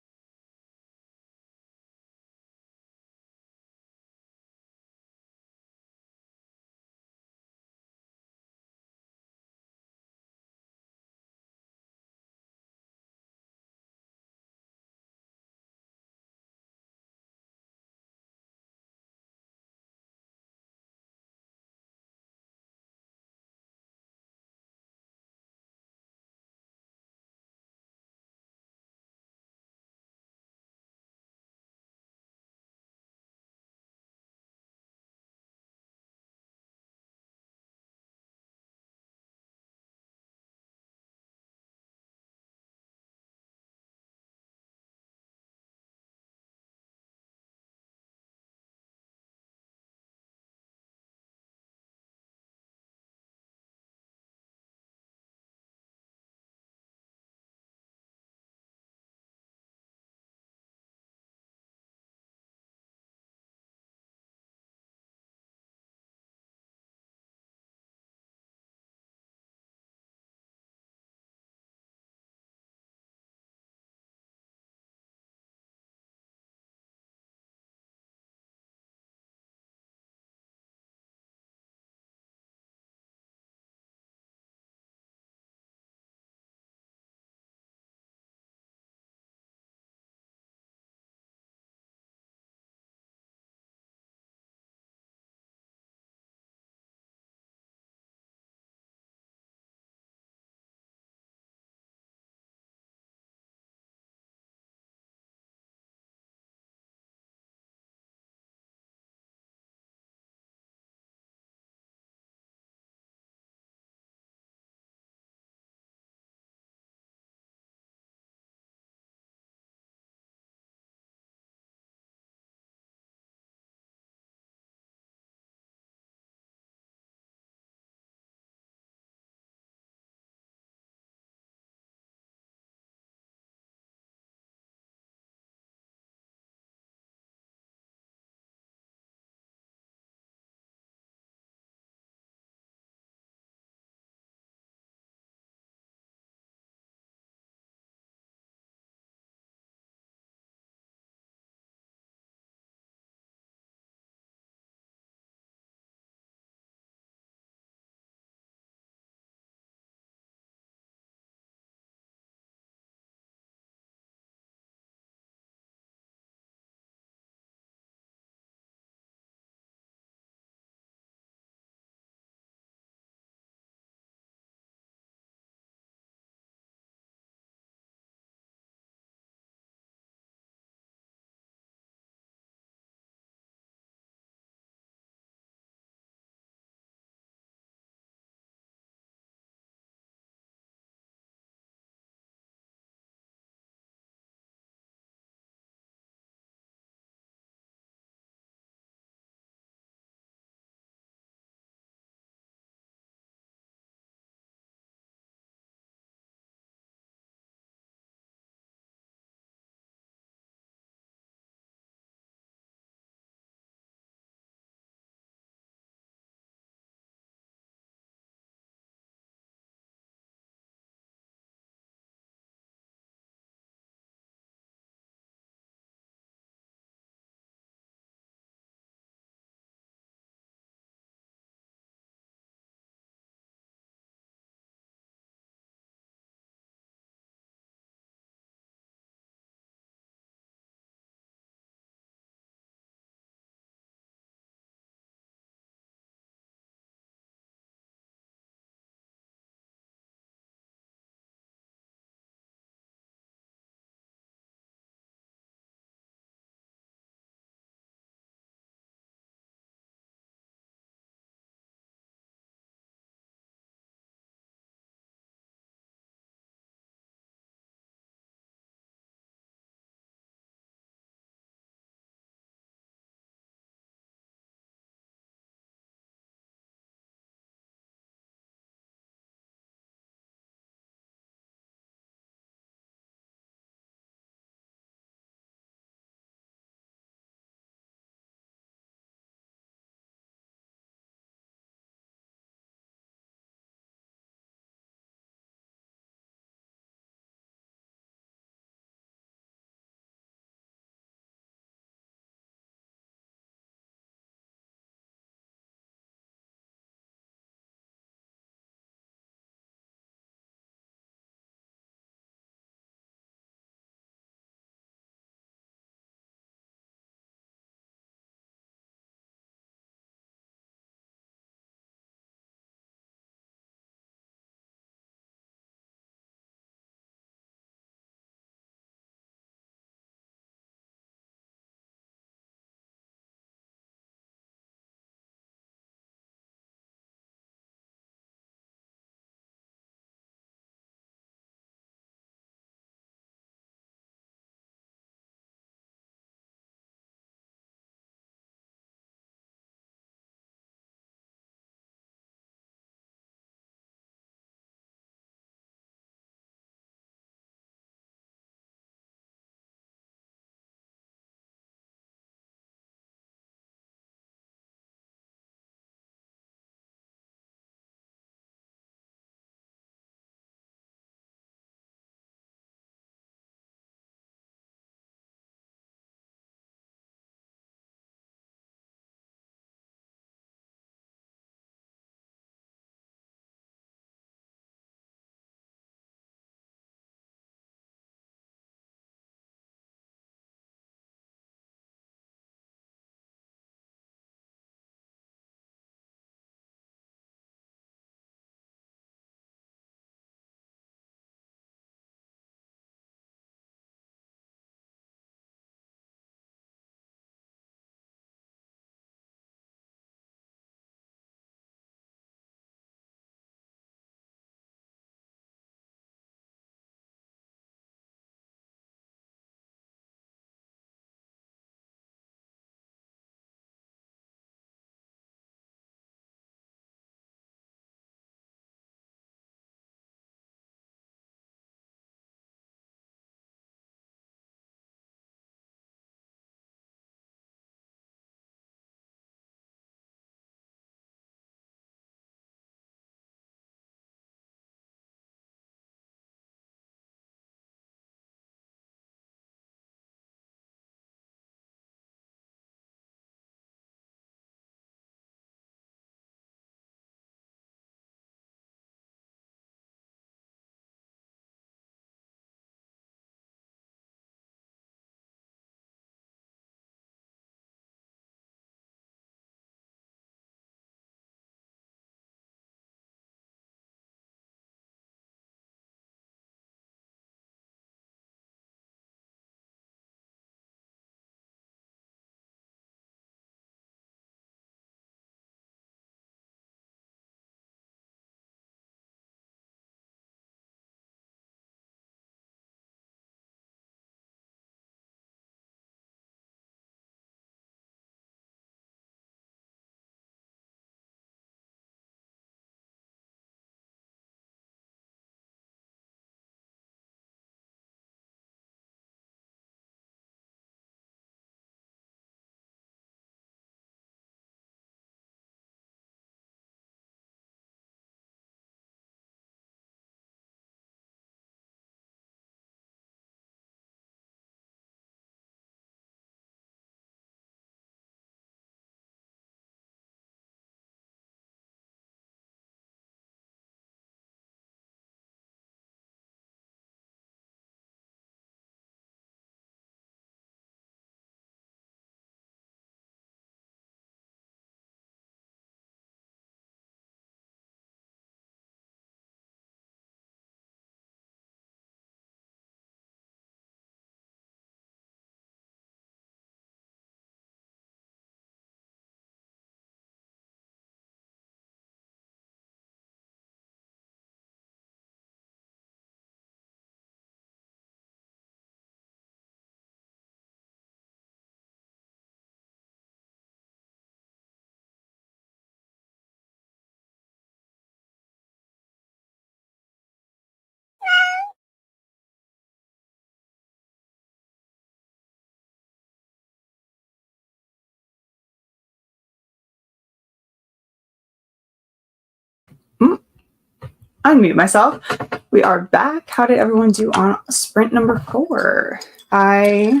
unmute myself. We are back. How did everyone do on sprint number 4? I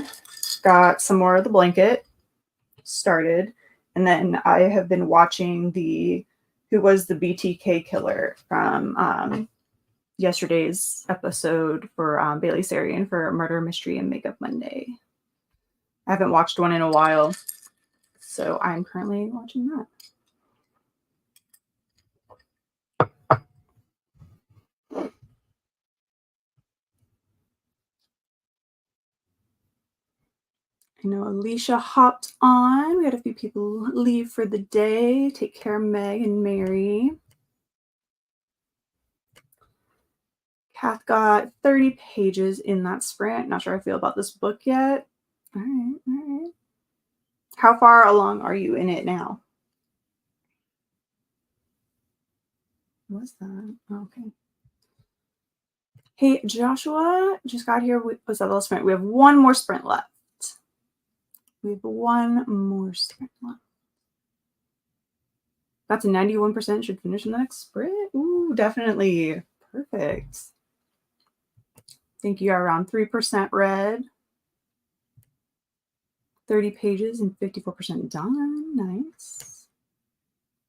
got some more of The Blanket started, and then I have been watching Who Was the BTK Killer from yesterday's episode for Bailey Sarian for Murder Mystery and Makeup Monday. I haven't watched one in a while, so I'm currently watching that. I know Alicia hopped on. We had a few people leave for the day. Take care of Meg and Mary. Kath got 30 pages in that sprint. Not sure how I feel about this book yet. All right. How far along are you in it now? What's that? Okay. Hey, Joshua, just got here. Was that the last sprint? We have one more sprint left. That's a 91%. Should finish in the next sprint. Ooh, definitely. Perfect. I think you are around 3% read. 30 pages and 54% done. Nice.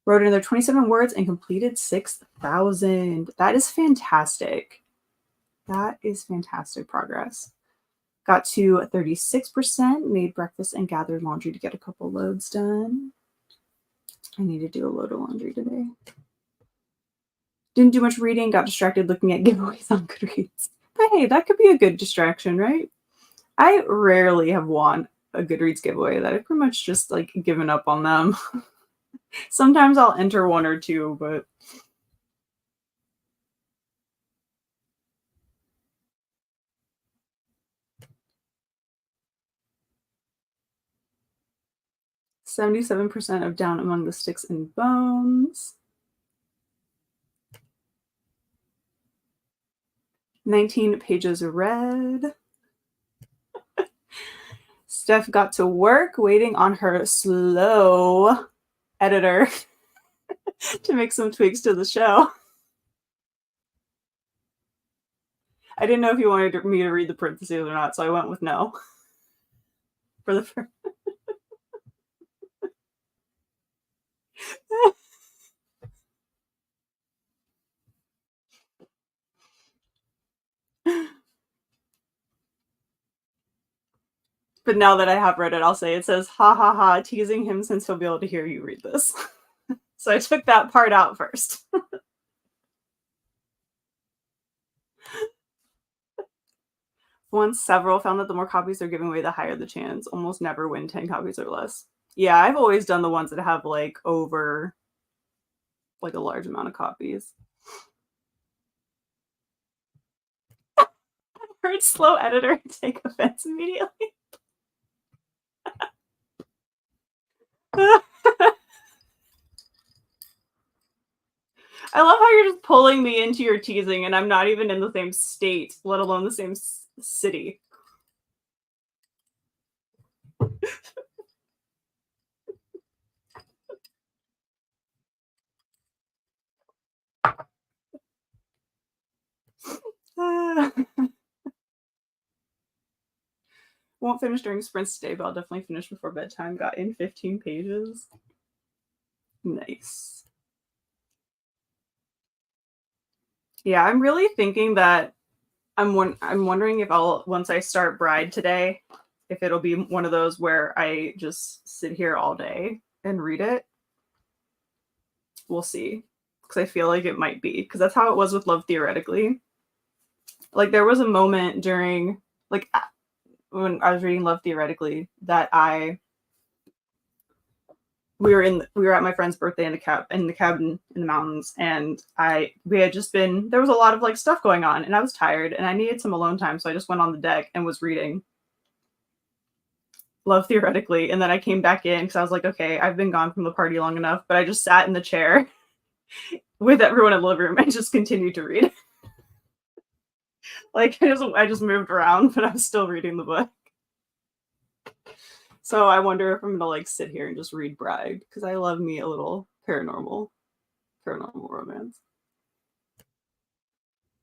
Wrote another 27 words and completed 6,000. That is fantastic. That is fantastic progress. Got to 36%, made breakfast and gathered laundry to get a couple loads done. I need to do a load of laundry today. Didn't do much reading, got distracted looking at giveaways on Goodreads. But hey, that could be a good distraction, right? I rarely have won a Goodreads giveaway that I've pretty much just like given up on them. Sometimes I'll enter one or two, but %, of Down Among the Sticks and Bones. 19 pages read. Steph got to work waiting on her slow editor to make some tweaks to the show. I didn't know if you wanted me to read the parentheses or not, so I went with no. For the first. But now that I have read it, I'll say it says, ha ha ha, teasing him since he'll be able to hear you read this. So I took that part out first. Once several found that the more copies they're giving away, the higher the chance. Almost never win 10 copies or less. Yeah, I've always done the ones that have like over like a large amount of copies. I heard slow editor take offense immediately. I love how you're just pulling me into your teasing and I'm not even in the same state, let alone the same city. Won't finish during sprints today, but I'll definitely finish before bedtime. Got in 15 pages. Nice. Yeah, I'm really thinking that I'm wondering if once I start Bride today, if it'll be one of those where I just sit here all day and read it. We'll see. Because I feel like it might be. Because that's how it was with Love Theoretically. Like, there was a moment during, like, when I was reading Love Theoretically that we were at my friend's birthday in the cabin in the mountains, and we had just been, there was a lot of like stuff going on, and I was tired and I needed some alone time, so I just went on the deck and was reading Love Theoretically, and then I came back in because I was like, okay, I've been gone from the party long enough, but I just sat in the chair with everyone in the living room and just continued to read. Like, I just moved around, but I was still reading the book. So I wonder if I'm gonna like sit here and just read Bride, because I love me a little paranormal romance.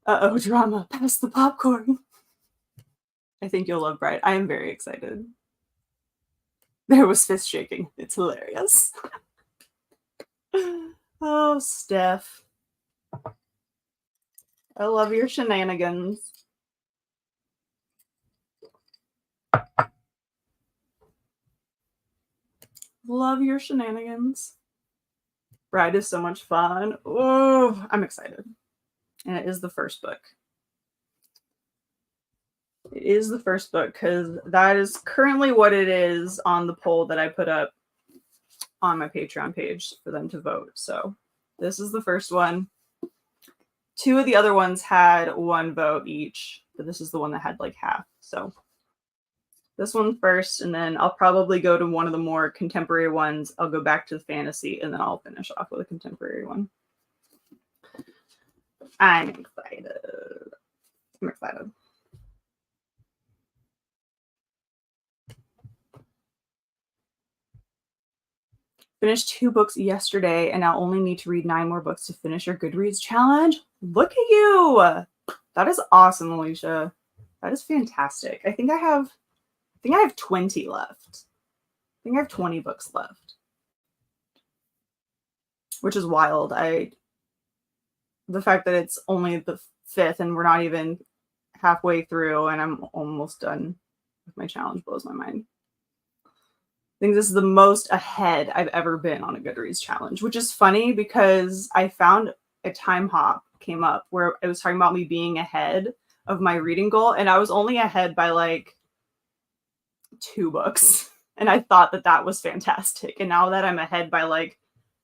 Uh-oh, drama. Pass the popcorn. I think you'll love Bride. I am very excited. There was fist shaking. It's hilarious. Oh, Steph. I love your shenanigans. Love your shenanigans. Bride is so much fun. Oh, I'm excited. And it is the first book. It is the first book because that is currently what it is on the poll that I put up on my Patreon page for them to vote. So this is the first one. 2 of the other ones had 1 vote each, but this is the one that had like half. So this one first, and then I'll probably go to one of the more contemporary ones. I'll go back to the fantasy, and then I'll finish off with a contemporary one. I'm excited. I'm excited. Finished 2 books yesterday, and I only need to read 9 more books to finish your Goodreads challenge. Look at you! That is awesome, Alicia. That is fantastic. I think I have 20 left. I think I have 20 books left, which is wild. The fact that it's only the 5th and we're not even halfway through, and I'm almost done with my challenge blows my mind. I think this is the most ahead I've ever been on a Goodreads challenge, which is funny because I found a time hop came up where it was talking about me being ahead of my reading goal, and I was only ahead by like 2 books, and I thought that was fantastic. And now that I'm ahead by like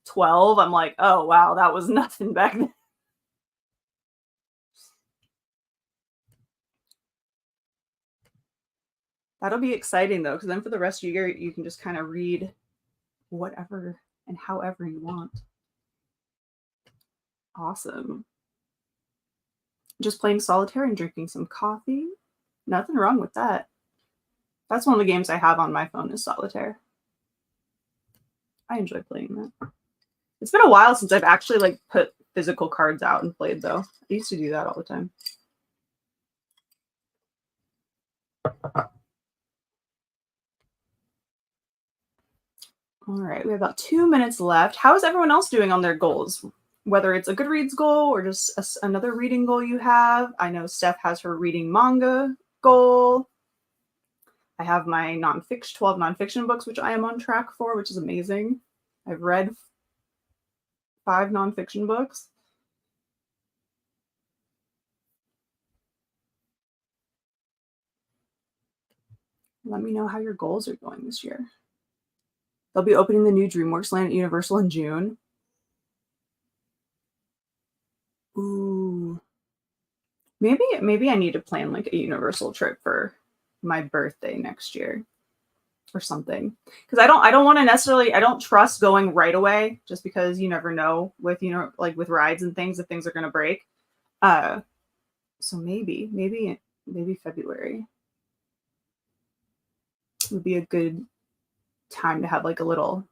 12, I'm like, oh wow, that was nothing back then. That'll be exciting though, because then for the rest of the year, you can just kind of read whatever and however you want. Awesome. Just playing solitaire and drinking some coffee. Nothing wrong with that. That's one of the games I have on my phone is solitaire. I enjoy playing that. It's been a while since I've actually like put physical cards out and played though. I used to do that all the time. All right, we have about 2 minutes left. How is everyone else doing on their goals? Whether it's a Goodreads goal or just another reading goal you have. I know Steph has her reading manga goal. I have my 12 nonfiction books, which I am on track for, which is amazing. I've read 5 nonfiction books. Let me know how your goals are going this year. They'll be opening the new DreamWorks land at Universal in June. Ooh. Maybe I need to plan like a Universal trip for my birthday next year or something. Because I don't want to necessarily, I don't trust going right away just because you never know with, like with rides and things, if things are going to break. So maybe February would be a good time to have like a little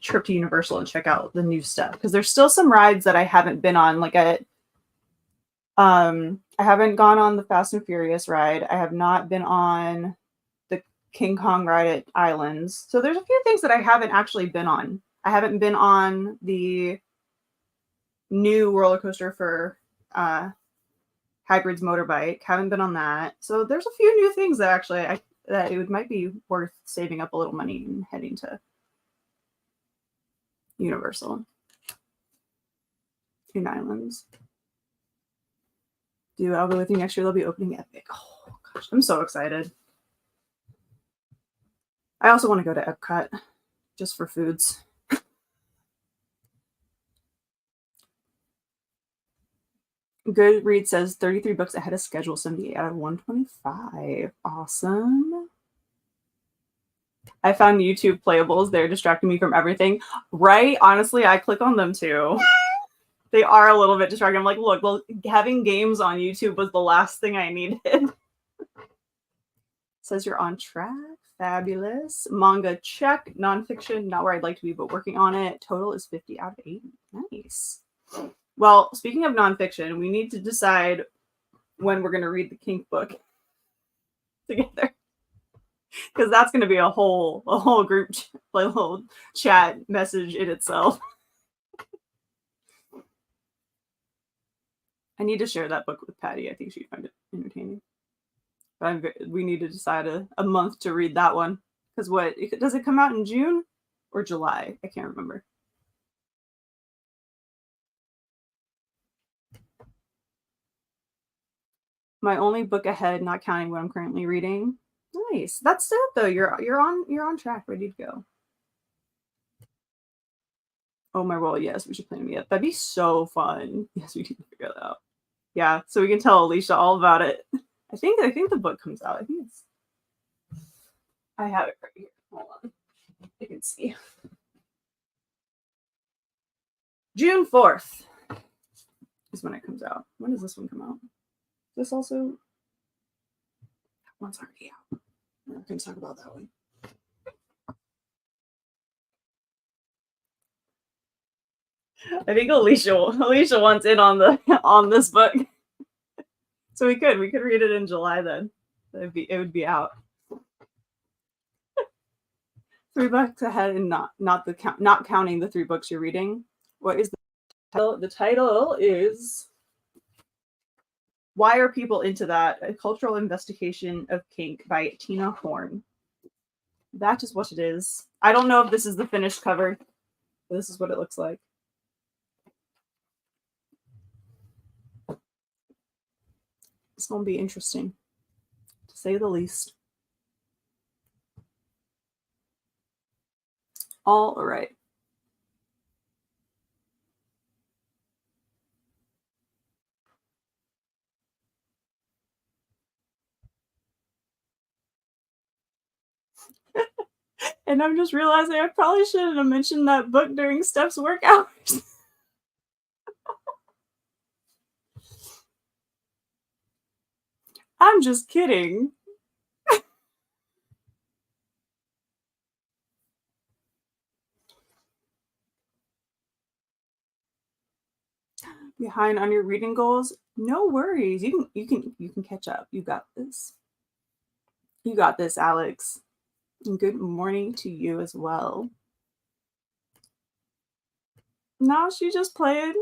trip to Universal and check out the new stuff, because there's still some rides that I haven't been on. Like I haven't gone on the Fast and Furious ride. I have not been on the King Kong ride at Islands. So there's a few things that I haven't actually been on. I haven't been on the new roller coaster for Hagrid's motorbike. Haven't been on that. So there's a few new things that actually that it might be worth saving up a little money and heading to Universal in Islands. I'll go with you next year. They'll be opening Epic. Oh gosh, I'm so excited. I also want to go to Epcot just for foods. Goodreads says 33 books ahead of schedule, 78 out of 125. Awesome. I found YouTube playables. They're distracting me from everything. Right? Honestly, I click on them too. They are a little bit distracting. I'm like, look, well, having games on YouTube was the last thing I needed. Says you're on track. Fabulous. Manga, check. Nonfiction, not where I'd like to be, but working on it. Total is 50 out of 80. Nice. Well, speaking of nonfiction, we need to decide when we're going to read the Kink book together. Because that's going to be a whole group, like a whole chat message in itself. I need to share that book with Patty. I think she'd find it entertaining. But we need to decide a month to read that one. Because what, does it come out in June or July? I can't remember. My only book ahead, not counting what I'm currently reading. Nice. That's it though. You're on track, ready to go. Oh my well, yes, we should plan to meet up. That'd be so fun. Yes, we need to figure that out. Yeah, so we can tell Alicia all about it. I think the book comes out. I think it's. I have it right here. Hold on. You can see. June 4th is when it comes out. When does this one come out? This also. That one's already out. We're not going to talk about that one. I think Alicia wants in on this book. So we could read it in July then. It would be out. 3 books ahead and not counting the 3 books you're reading. What is the title? The title is Why Are People Into That? A Cultural Investigation of Kink by Tina Horn. That is what it is. I don't know if this is the finished cover. But this is what it looks like. It's going to be interesting, to say the least. All right. And I'm just realizing I probably shouldn't have mentioned that book during Steph's work hours. I'm just kidding. Behind on your reading goals? No worries. You can catch up. You got this. You got this, Alex. And good morning to you as well. No, she just played.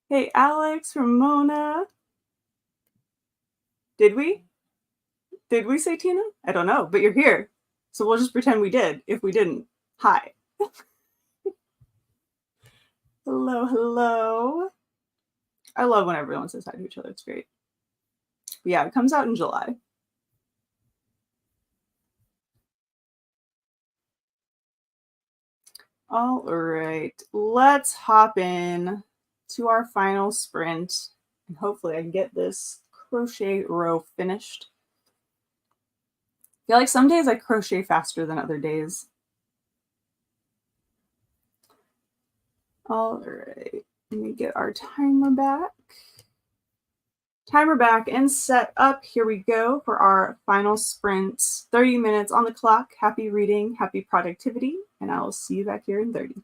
Hey, Alex, Ramona. Did we? Did we say Tina? I don't know, but you're here. So we'll just pretend we did. If we didn't, hi. Hello, hello. I love when everyone says hi to each other. It's great. But yeah, it comes out in July. All right, let's hop in to our final sprint. And hopefully I can get this crochet row finished. I feel like some days I crochet faster than other days. All right, let me get our timer back. Timer back and set up. Here we go for our final sprint. 30 minutes on the clock. Happy reading, happy productivity, and I will see you back here in 30.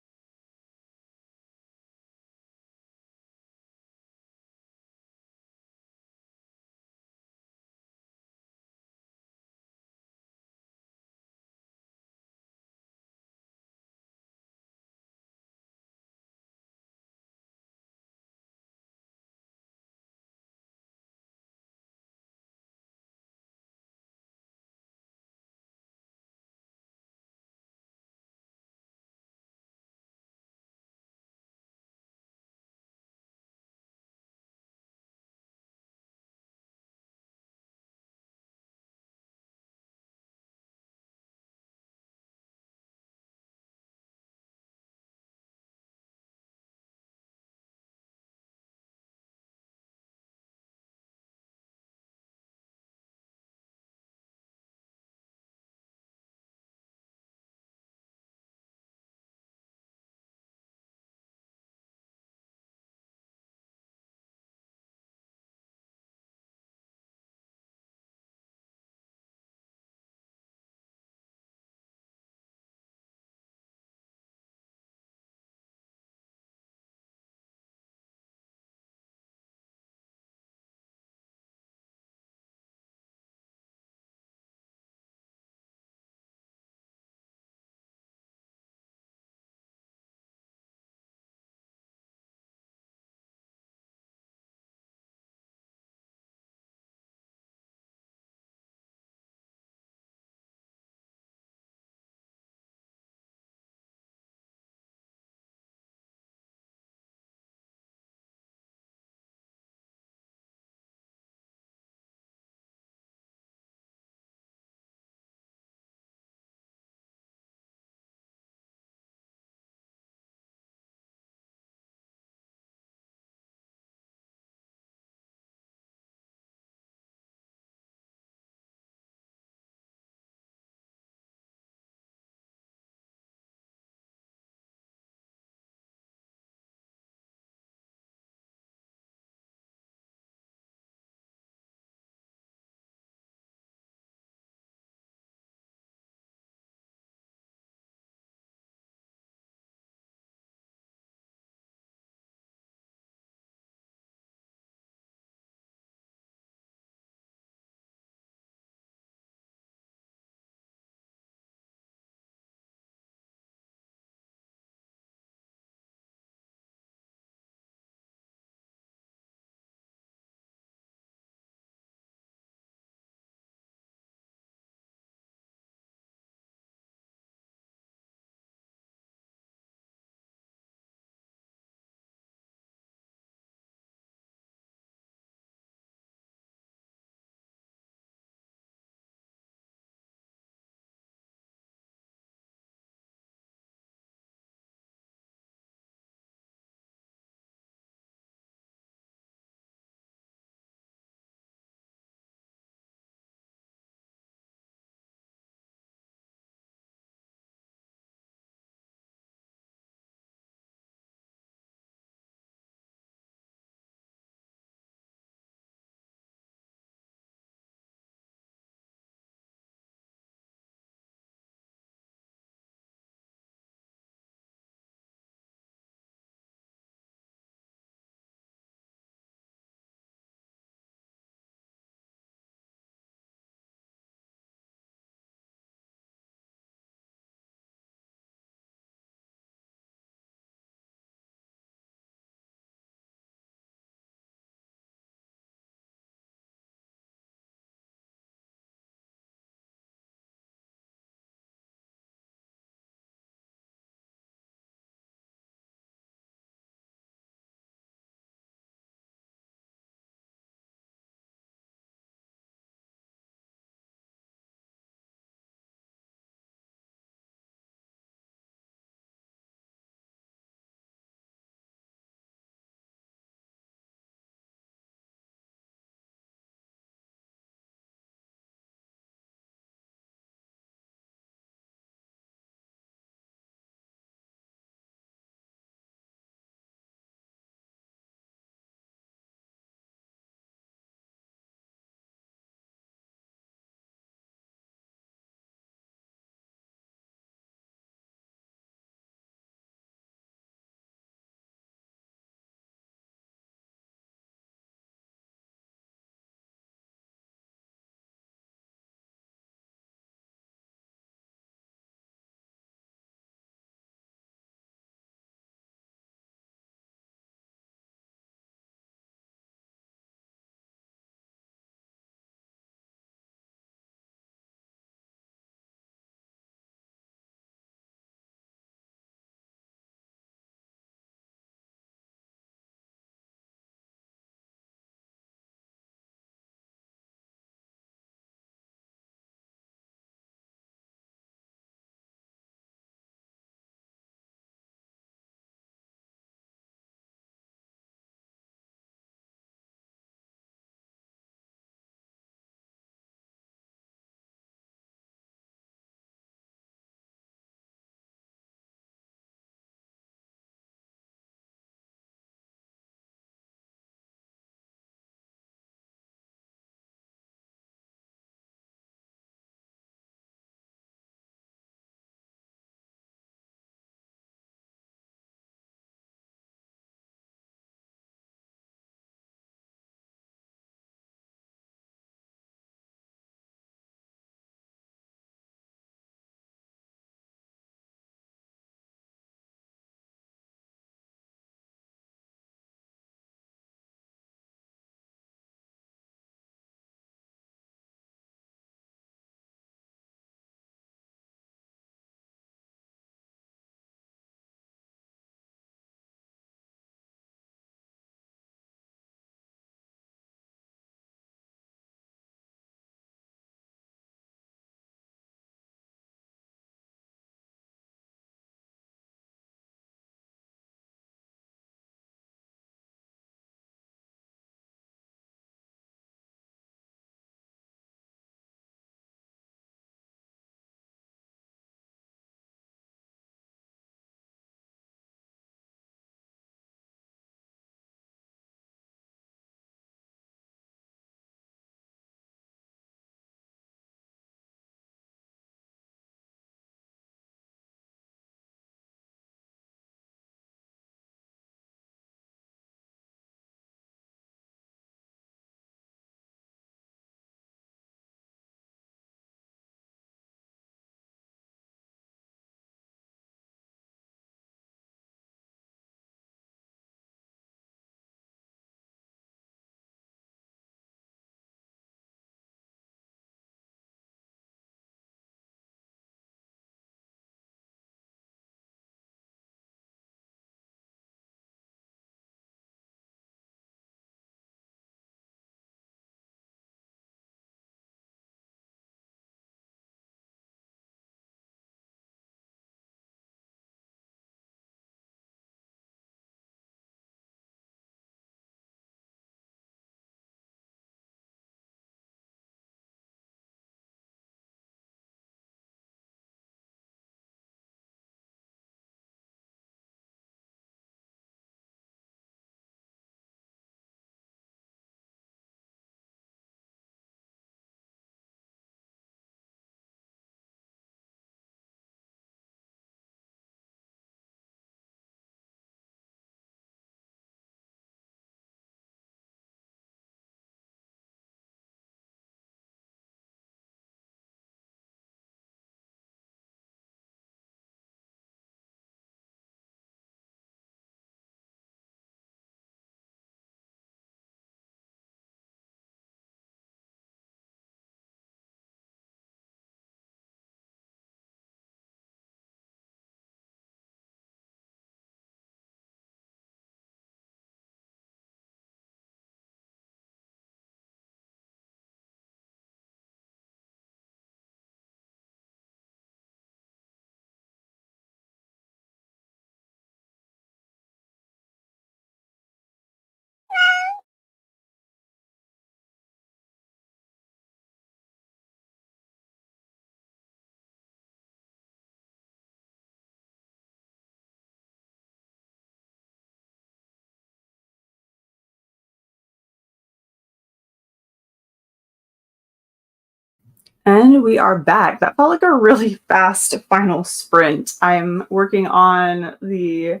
And we are back. That felt like a really fast final sprint. I'm working on the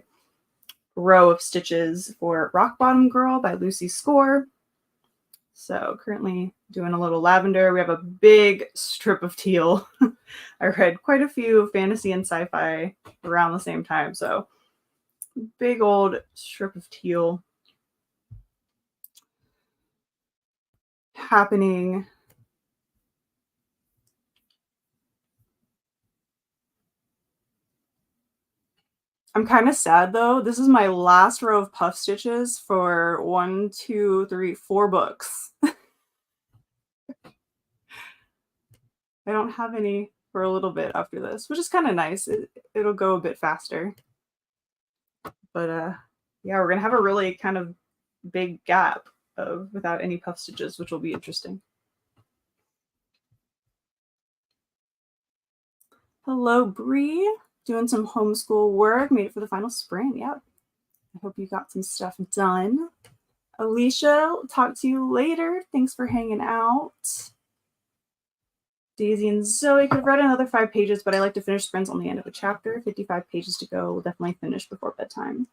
row of stitches for Rock Bottom Girl by Lucy Score. So currently doing a little lavender. We have a big strip of teal. I read quite a few fantasy and sci-fi around the same time. So big old strip of teal happening. I'm kind of sad though. This is my last row of puff stitches for 1, 2, 3, 4 books. I don't have any for a little bit after this, which is kind of nice. It'll go a bit faster. But yeah, we're gonna have a really kind of big gap of without any puff stitches, which will be interesting. Hello, Bree. Doing some homeschool work. Made it for the final sprint. Yep. I hope you got some stuff done. Alicia, talk to you later. Thanks for hanging out. Daisy and Zoe could have read another 5 pages, but I like to finish sprints on the end of a chapter. 55 pages to go. We'll definitely finish before bedtime.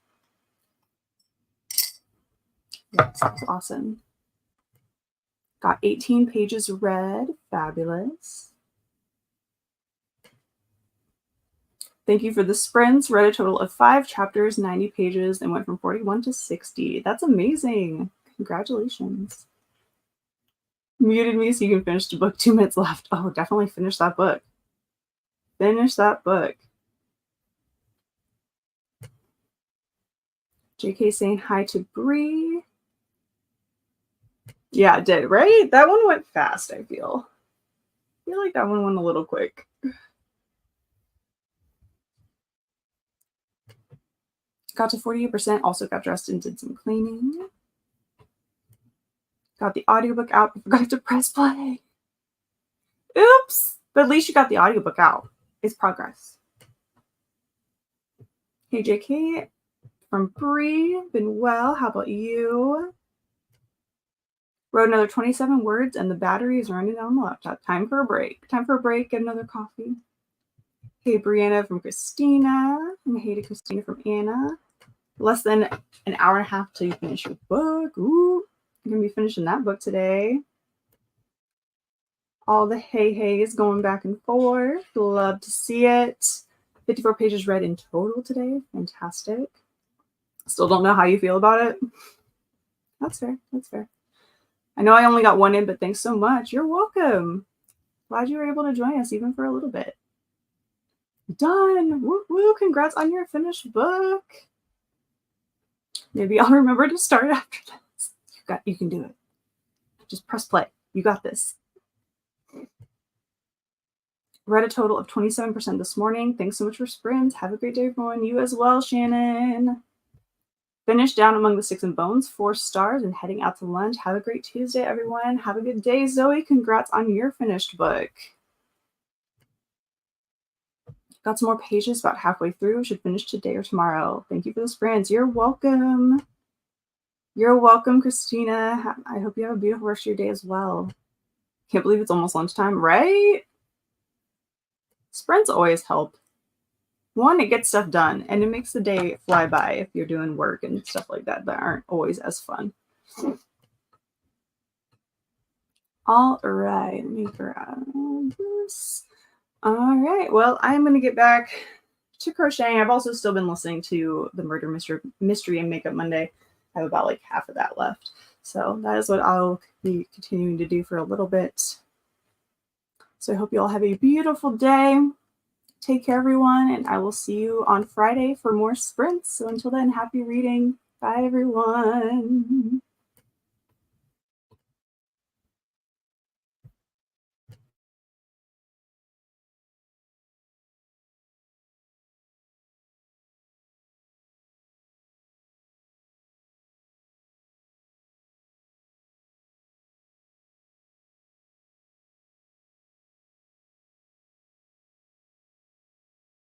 That sounds awesome. Got 18 pages read. Fabulous. Thank you for the sprints. Read a total of 5 chapters, 90 pages, and went from 41 to 60. That's amazing. Congratulations. Muted me so you can finish the book. 2 minutes left. Oh, definitely finish that book. Finish that book. JK saying hi to Bree. Yeah, it did, right? That one went fast, I feel. I feel like that one went a little quick. Got to 48%, also got dressed and did some cleaning. Got the audiobook out, but forgot to press play. Oops! But at least you got the audiobook out. It's progress. Hey, JK from Bree. Been well. How about you? Wrote another 27 words, and the battery is running on the laptop. Time for a break. Time for a break. Get another coffee. Hey, Brianna from Christina. And hey to Christina from Anna. Less than an hour and a half till you finish your book. Ooh, I'm going to be finishing that book today. All the hey-heys going back and forth. Love to see it. 54 pages read in total today. Fantastic. Still don't know how you feel about it. That's fair. That's fair. I know I only got 1 in, but thanks so much. You're welcome. Glad you were able to join us even for a little bit. Done. Woo woo. Congrats on your finished book. Maybe I'll remember to start after this. You can do it. Just press play. You got this. Read a total of 27% this morning. Thanks so much for sprints. Have a great day, everyone. You as well, Shannon. Finished Down Among the Sticks and Bones, 4 stars, and heading out to lunch. Have a great Tuesday, everyone. Have a good day. Zoe, congrats on your finished book. Got some more pages, about halfway through. Should finish today or tomorrow. Thank you for the sprints. You're welcome. You're welcome, Christina. I hope you have a beautiful rest of your day as well. Can't believe it's almost lunchtime, right? Sprints always help. 1, it gets stuff done, and it makes the day fly by if you're doing work and stuff like that aren't always as fun. All right, let me grab this. All right, well, I'm going to get back to crocheting. I've also still been listening to the Murder Mystery and Makeup Monday. I have about like half of that left. So that is what I'll be continuing to do for a little bit. So I hope you all have a beautiful day. Take care, everyone, and I will see you on Friday for more sprints. So until then, happy reading. Bye, everyone.